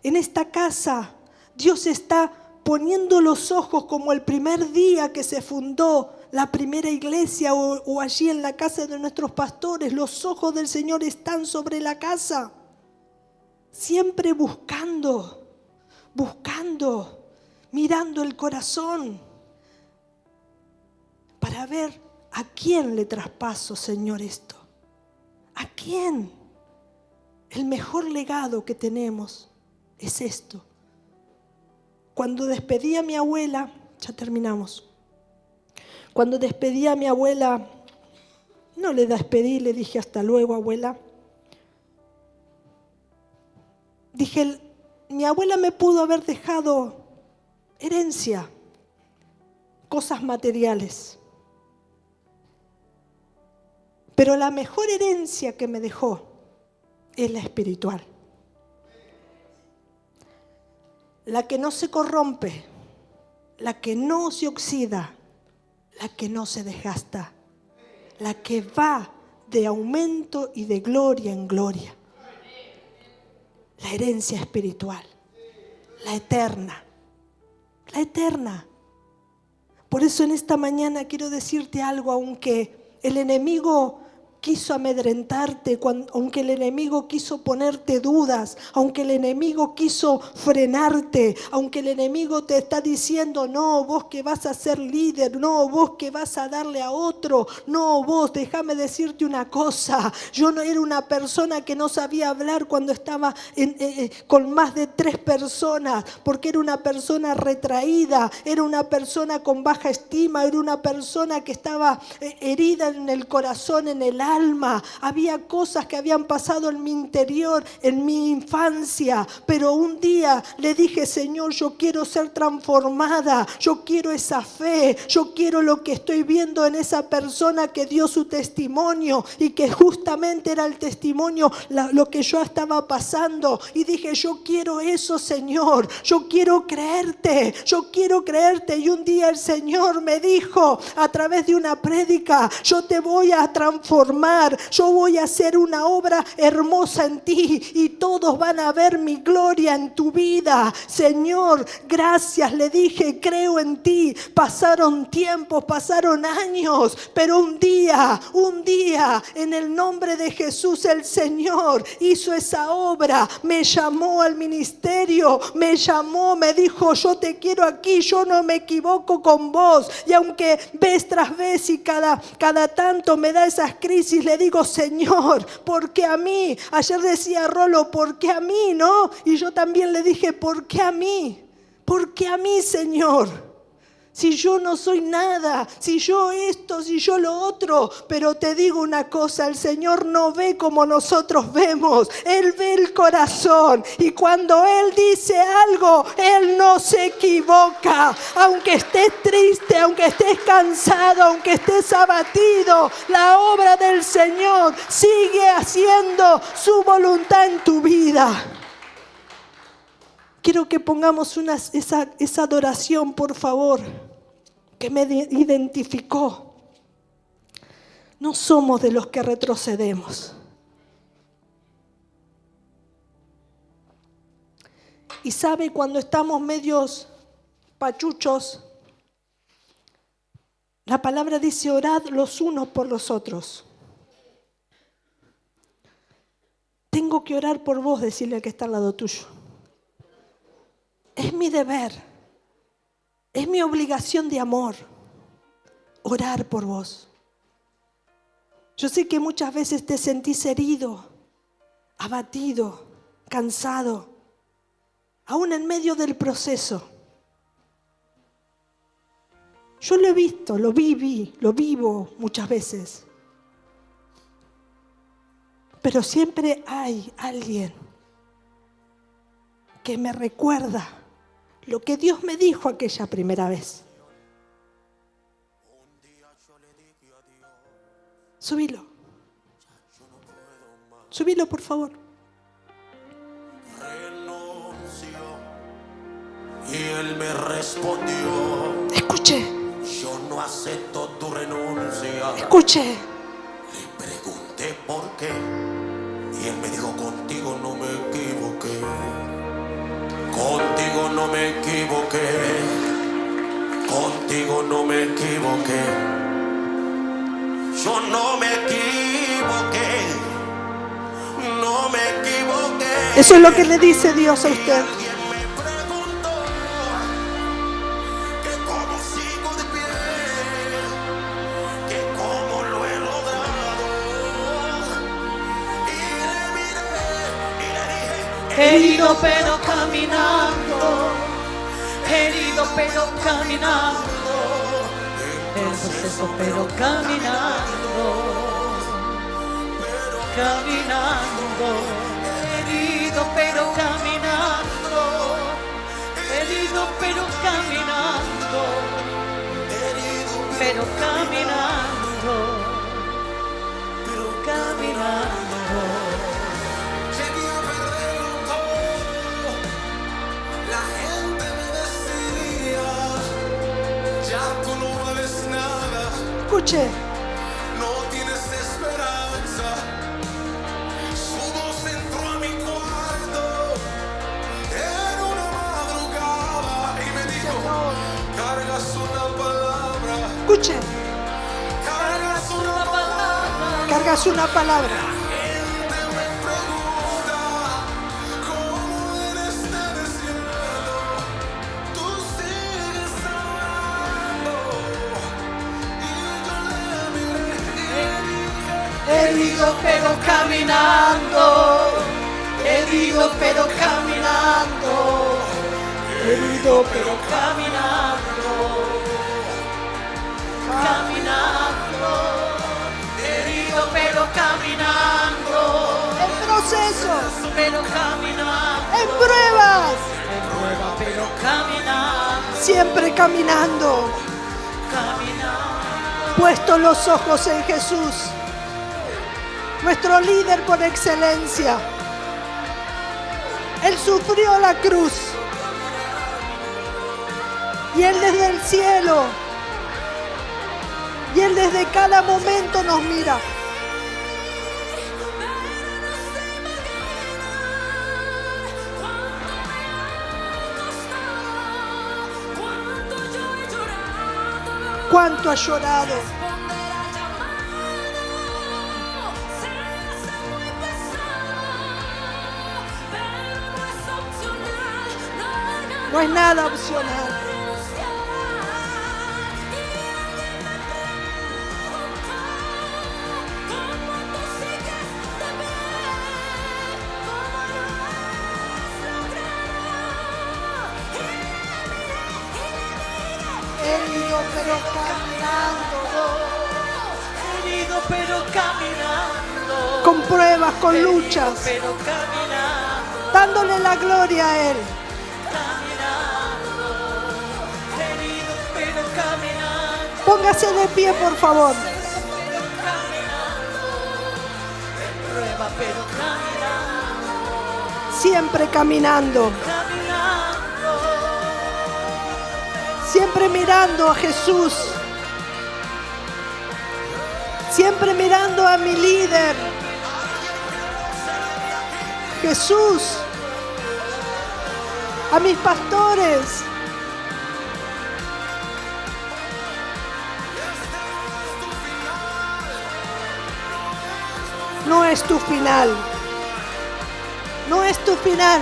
En esta casa Dios está poniendo los ojos como el primer día que se fundó la primera iglesia o allí en la casa de nuestros pastores. Los ojos del Señor están sobre la casa. Siempre buscando, mirando el corazón para ver a quién le traspaso, Señor, esto. ¿A quién? El mejor legado que tenemos es esto. Cuando despedí a mi abuela, ya terminamos. Cuando despedí a mi abuela, no le despedí, le dije hasta luego, abuela. Dije, mi abuela me pudo haber dejado herencia, cosas materiales. Pero la mejor herencia que me dejó es la espiritual. La que no se corrompe, la que no se oxida, la que no se desgasta, la que va de aumento y de gloria en gloria. La herencia espiritual, la eterna. La eterna. Por eso en esta mañana quiero decirte algo, aunque el enemigo quiso amedrentarte, aunque el enemigo quiso ponerte dudas, aunque el enemigo quiso frenarte, aunque el enemigo te está diciendo, no, vos que vas a ser líder, no, vos que vas a darle a otro, no, vos, déjame decirte una cosa, yo no era una persona que no sabía hablar cuando estaba con más de 3 personas, porque era una persona retraída, era una persona con baja estima, era una persona que estaba herida en el corazón, en el alma. Había cosas que habían pasado en mi interior, en mi infancia, pero un día le dije, Señor, yo quiero ser transformada, yo quiero esa fe, yo quiero lo que estoy viendo en esa persona que dio su testimonio y que justamente era el testimonio, lo que yo estaba pasando, y dije, yo quiero eso, Señor, yo quiero creerte, y un día el Señor me dijo a través de una prédica, yo te voy a transformar, yo voy a hacer una obra hermosa en ti y todos van a ver mi gloria en tu vida. Señor, gracias, le dije, creo en ti. Pasaron tiempos, pasaron años, pero un día, en el nombre de Jesús, el Señor hizo esa obra, me llamó al ministerio, me dijo, yo te quiero aquí, yo no me equivoco con vos. Y aunque vez tras vez y cada tanto me da esas crisis, le digo, Señor, ¿por qué a mí? Ayer decía Rolo, ¿por qué a mí, no? Y yo también le dije, ¿por qué a mí? ¿Por qué a mí, Señor? Si yo no soy nada, si yo esto, si yo lo otro. Pero te digo una cosa, el Señor no ve como nosotros vemos. Él ve el corazón. Y cuando Él dice algo, Él no se equivoca. Aunque estés triste, aunque estés cansado, aunque estés abatido, la obra del Señor sigue haciendo su voluntad en tu vida. Quiero que pongamos esa adoración, por favor, que me identificó. No somos de los que retrocedemos. Y sabe, cuando estamos medios pachuchos, la palabra dice, orad los unos por los otros. Tengo que orar por vos, decirle al que está al lado tuyo. Es mi deber, es mi obligación de amor, orar por vos. Yo sé que muchas veces te sentís herido, abatido, cansado, aún en medio del proceso. Yo lo he visto, lo vivo muchas veces. Pero siempre hay alguien que me recuerda lo que Dios me dijo aquella primera vez. Subilo, por favor. Renunció y él me respondió. Escuche. Yo no acepto tu renuncia. Escuche. Le pregunté por qué y él me dijo, contigo no me equivoqué. Contigo no me equivoqué, contigo no me equivoqué. Yo no me equivoqué, no me equivoqué. Eso es lo que le dice Dios a usted. Alguien me preguntó que cómo sigo de pie, que cómo lo he logrado. Y le miré y le dije, Herido pero caminando, herido pero caminando, el proceso pero caminando, herido pero caminando, herido pero caminando, pero caminando, pero caminando. llegué a perderlo todo. La gente me decía, ya tú no vales nada, Escuche. no tienes esperanza. Su voz entró a mi cuarto, era una tengas una palabra. Herido pero caminando, herido pero caminando, herido pero caminando, caminando, herido pero caminando, En procesos, pero caminando, en pruebas, en prueba pero caminando, siempre caminando. caminando, Puesto los ojos en Jesús, nuestro líder por excelencia. Él sufrió la cruz y Él desde el cielo y Él desde cada momento nos mira. ¿Cuánto ha llorado? No es nada opcional. Herido pero caminando, herido pero caminando, con pruebas, con luchas, pero caminando, dándole la gloria a Él. herido pero caminando, Póngase de pie, por favor. prueba pero caminando, Siempre caminando, caminando, siempre mirando a Jesús, siempre mirando a mi líder, Jesús, a mis pastores. No es tu final, no es tu final,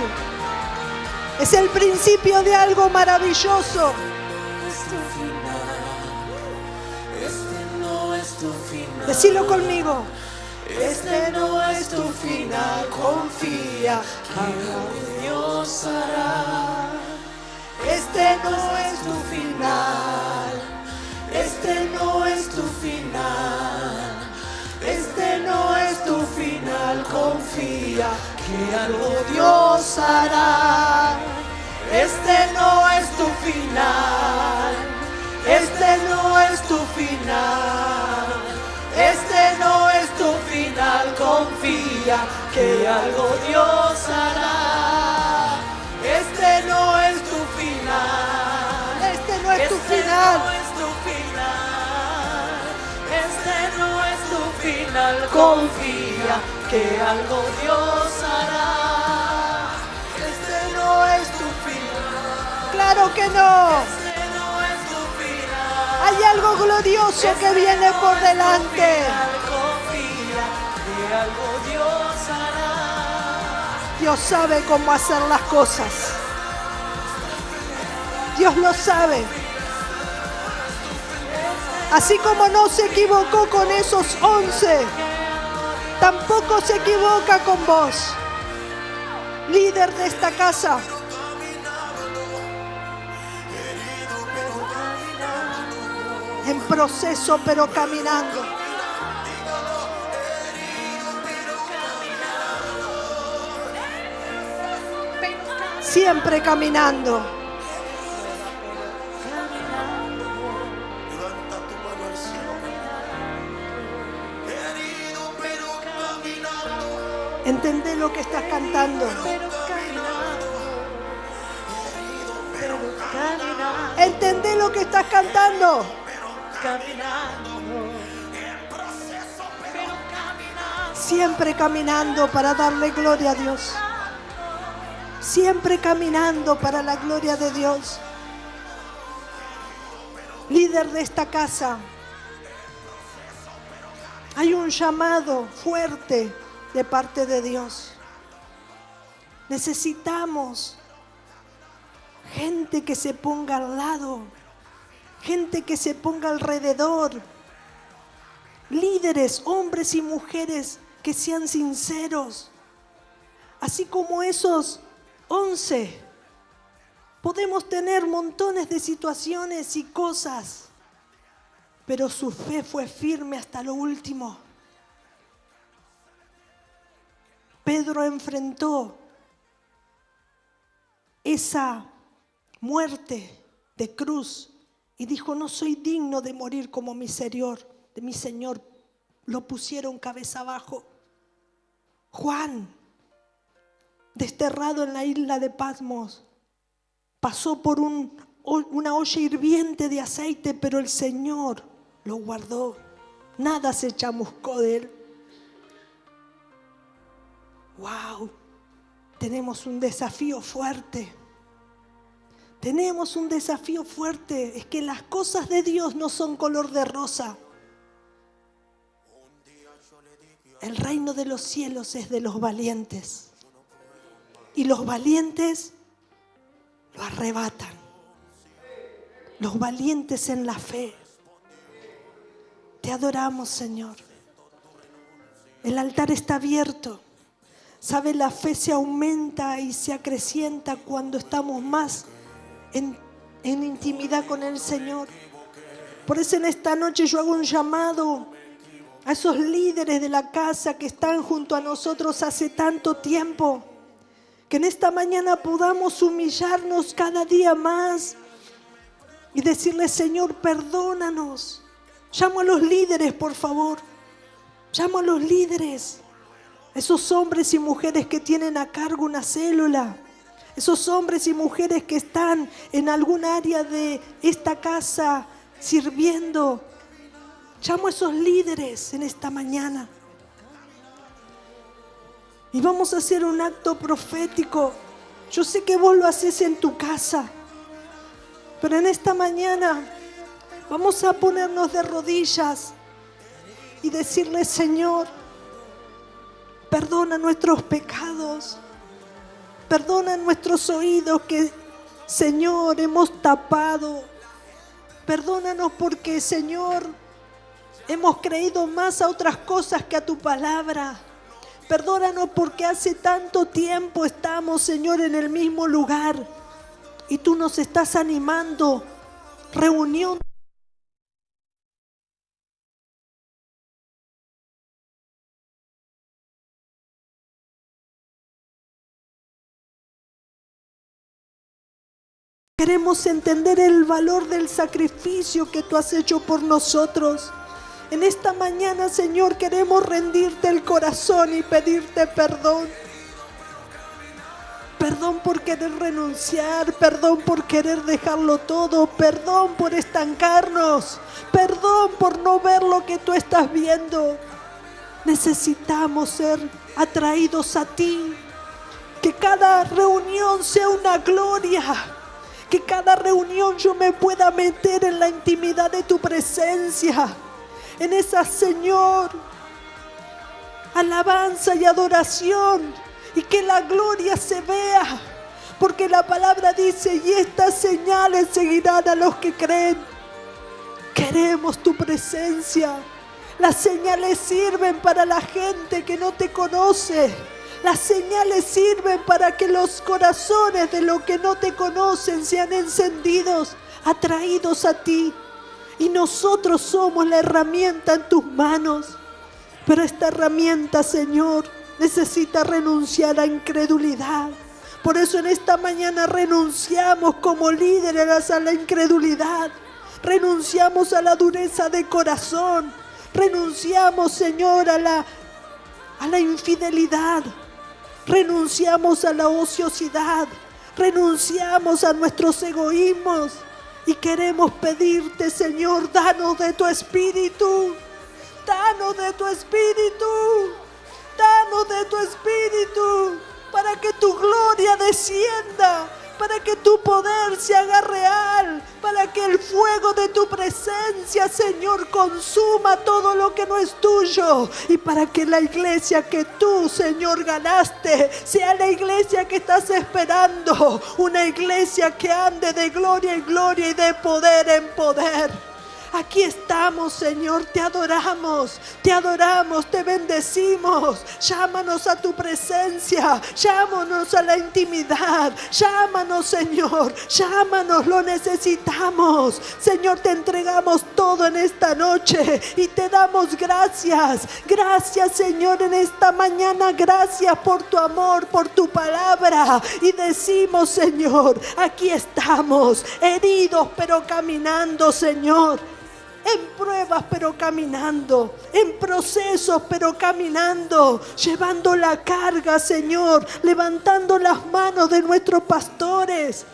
es el principio de algo maravilloso. este no es tu final, Decilo conmigo. este no es tu final, confía, que Dios hará. Este no es tu final, este no es tu final, este no es tu final, confía que algo Dios hará. Este no es tu final, este no es tu final, este no es tu final, confía que algo Dios hará. Este no es tu final, Este no es tu este final. no es tu final, este no es tu final, confía que algo Dios hará. Este no es tu final, Claro que no. este no es tu final. Hay algo glorioso que viene por delante. Confía que algo Dios hará. Dios sabe cómo hacer las cosas. Dios lo sabe. Así como no se equivocó con esos 11, tampoco se equivoca con vos, líder de esta casa. En proceso, pero caminando. Siempre caminando. Levanta tu mano al cielo. Herido pero caminando. Entendé lo que estás cantando. Entendé lo que estás cantando. Siempre caminando para darle gloria a Dios. Siempre caminando para la gloria de Dios. Líder de esta casa. Hay un llamado fuerte de parte de Dios. Necesitamos gente que se ponga al lado, gente que se ponga alrededor, líderes, hombres y mujeres que sean sinceros. Así como esos 11, podemos tener montones de situaciones y cosas, pero su fe fue firme hasta lo último. Pedro enfrentó esa muerte de cruz y dijo: no soy digno de morir como mi Señor. Lo pusieron cabeza abajo. Juan, desterrado en la isla de Patmos, pasó por una olla hirviente de aceite, pero el Señor lo guardó. Nada se chamuscó de él. ¡Wow! Tenemos un desafío fuerte. Tenemos un desafío fuerte. Es que las cosas de Dios no son color de rosa. El reino de los cielos es de los valientes. Y los valientes lo arrebatan. Los valientes en la fe. Te adoramos, Señor. El altar está abierto. ¿Sabe? La fe se aumenta y se acrecienta cuando estamos más en intimidad con el Señor. Por eso en esta noche yo hago un llamado a esos líderes de la casa que están junto a nosotros hace tanto tiempo. Que en esta mañana podamos humillarnos cada día más y decirle: Señor, perdónanos. Llamo a los líderes, por favor. Llamo a los líderes. Esos hombres y mujeres que tienen a cargo una célula. Esos hombres y mujeres que están en algún área de esta casa sirviendo. Llamo a esos líderes en esta mañana. Y vamos a hacer un acto profético. Yo sé que vos lo haces en tu casa, pero en esta mañana vamos a ponernos de rodillas y decirle: Señor, perdona nuestros pecados. Perdona nuestros oídos que, Señor, hemos tapado. Perdónanos porque, Señor, hemos creído más a otras cosas que a tu palabra. Perdónanos porque hace tanto tiempo estamos, Señor, en el mismo lugar y tú nos estás animando. Reunión. Queremos entender el valor del sacrificio que tú has hecho por nosotros. En esta mañana, Señor, queremos rendirte el corazón y pedirte perdón. Perdón por querer renunciar, perdón por querer dejarlo todo, perdón por estancarnos, perdón por no ver lo que tú estás viendo. Necesitamos ser atraídos a ti. Que cada reunión sea una gloria. Que cada reunión yo me pueda meter en la intimidad de tu presencia. En esa, Señor, alabanza y adoración. Y que la gloria se vea. Porque la palabra dice: y estas señales seguirán a los que creen. Queremos tu presencia. Las señales sirven para la gente que no te conoce. Las señales sirven para que los corazones de los que no te conocen sean encendidos, atraídos a ti. Y nosotros somos la herramienta en tus manos. Pero esta herramienta, Señor, necesita renunciar a incredulidad. Por eso en esta mañana renunciamos como líderes a la incredulidad. Renunciamos a la dureza de corazón. Renunciamos, Señor, a la infidelidad. Renunciamos a la ociosidad. Renunciamos a nuestros egoísmos. Y queremos pedirte, Señor, danos de tu espíritu. Danos de tu espíritu. Danos de tu espíritu. Para que tu gloria descienda. para que tu poder se haga real, para que el fuego de tu presencia, Señor, consuma todo lo que no es tuyo, y para que la iglesia que tú, Señor, ganaste, sea la iglesia que estás esperando, una iglesia que ande de gloria en gloria y de poder en poder. Aquí estamos, Señor, te adoramos, te bendecimos. Llámanos a tu presencia, llámanos a la intimidad, llámanos, Señor, llámanos, lo necesitamos. Señor, te entregamos todo en esta noche y te damos gracias. Gracias, Señor, en esta mañana, gracias por tu amor, por tu palabra. Y decimos, Señor, aquí estamos, heridos pero caminando, Señor. En pruebas pero caminando, en procesos pero caminando, llevando la carga, Señor, levantando las manos de nuestros pastores,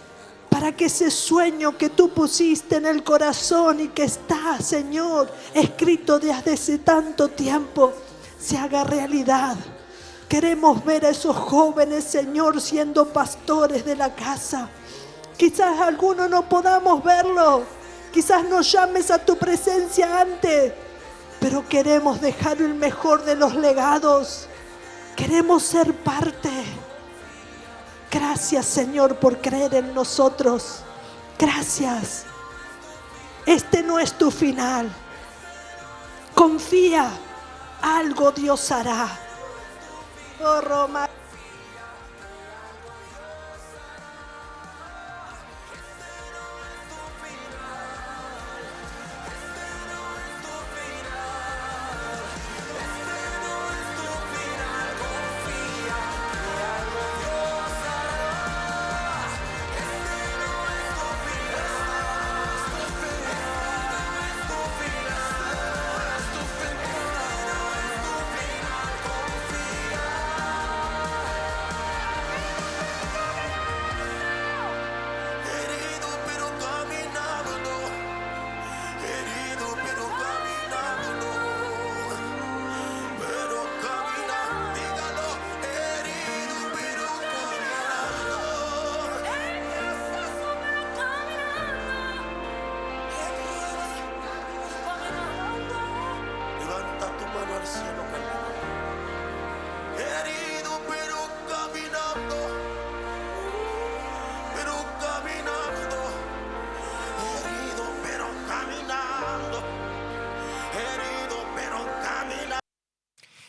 para que ese sueño que tú pusiste en el corazón y que está, Señor, escrito desde hace tanto tiempo, se haga realidad. Queremos ver a esos jóvenes, Señor, siendo pastores de la casa. Quizás algunos no podamos verlo. Quizás nos llames a tu presencia antes, pero queremos dejar el mejor de los legados. Queremos ser parte. Gracias, Señor, por creer en nosotros. Gracias. Este no es tu final. Confía, algo Dios hará. Oh, Roma.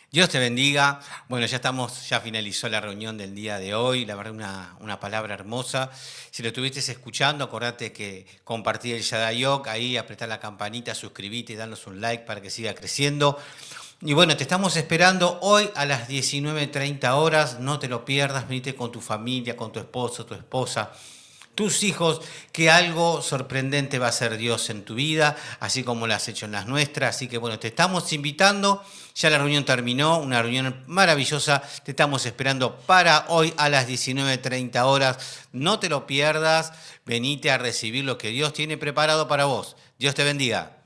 Dios te bendiga. Bueno, ya finalizó la reunión del día de hoy. La verdad, una palabra hermosa. Si lo estuviste escuchando, acordate que compartir el Shadayok, ahí apretar la campanita, suscribite y danos un like para que siga creciendo. Y bueno, te estamos esperando hoy a las 19:30 horas. No te lo pierdas, venite con tu familia, con tu esposo, tu esposa, tus hijos, que algo sorprendente va a hacer Dios en tu vida, así como lo has hecho en las nuestras. Así que bueno, te estamos invitando. Ya la reunión terminó, una reunión maravillosa. Te estamos esperando para hoy a las 19:30 horas. No te lo pierdas. Venite a recibir lo que Dios tiene preparado para vos. Dios te bendiga.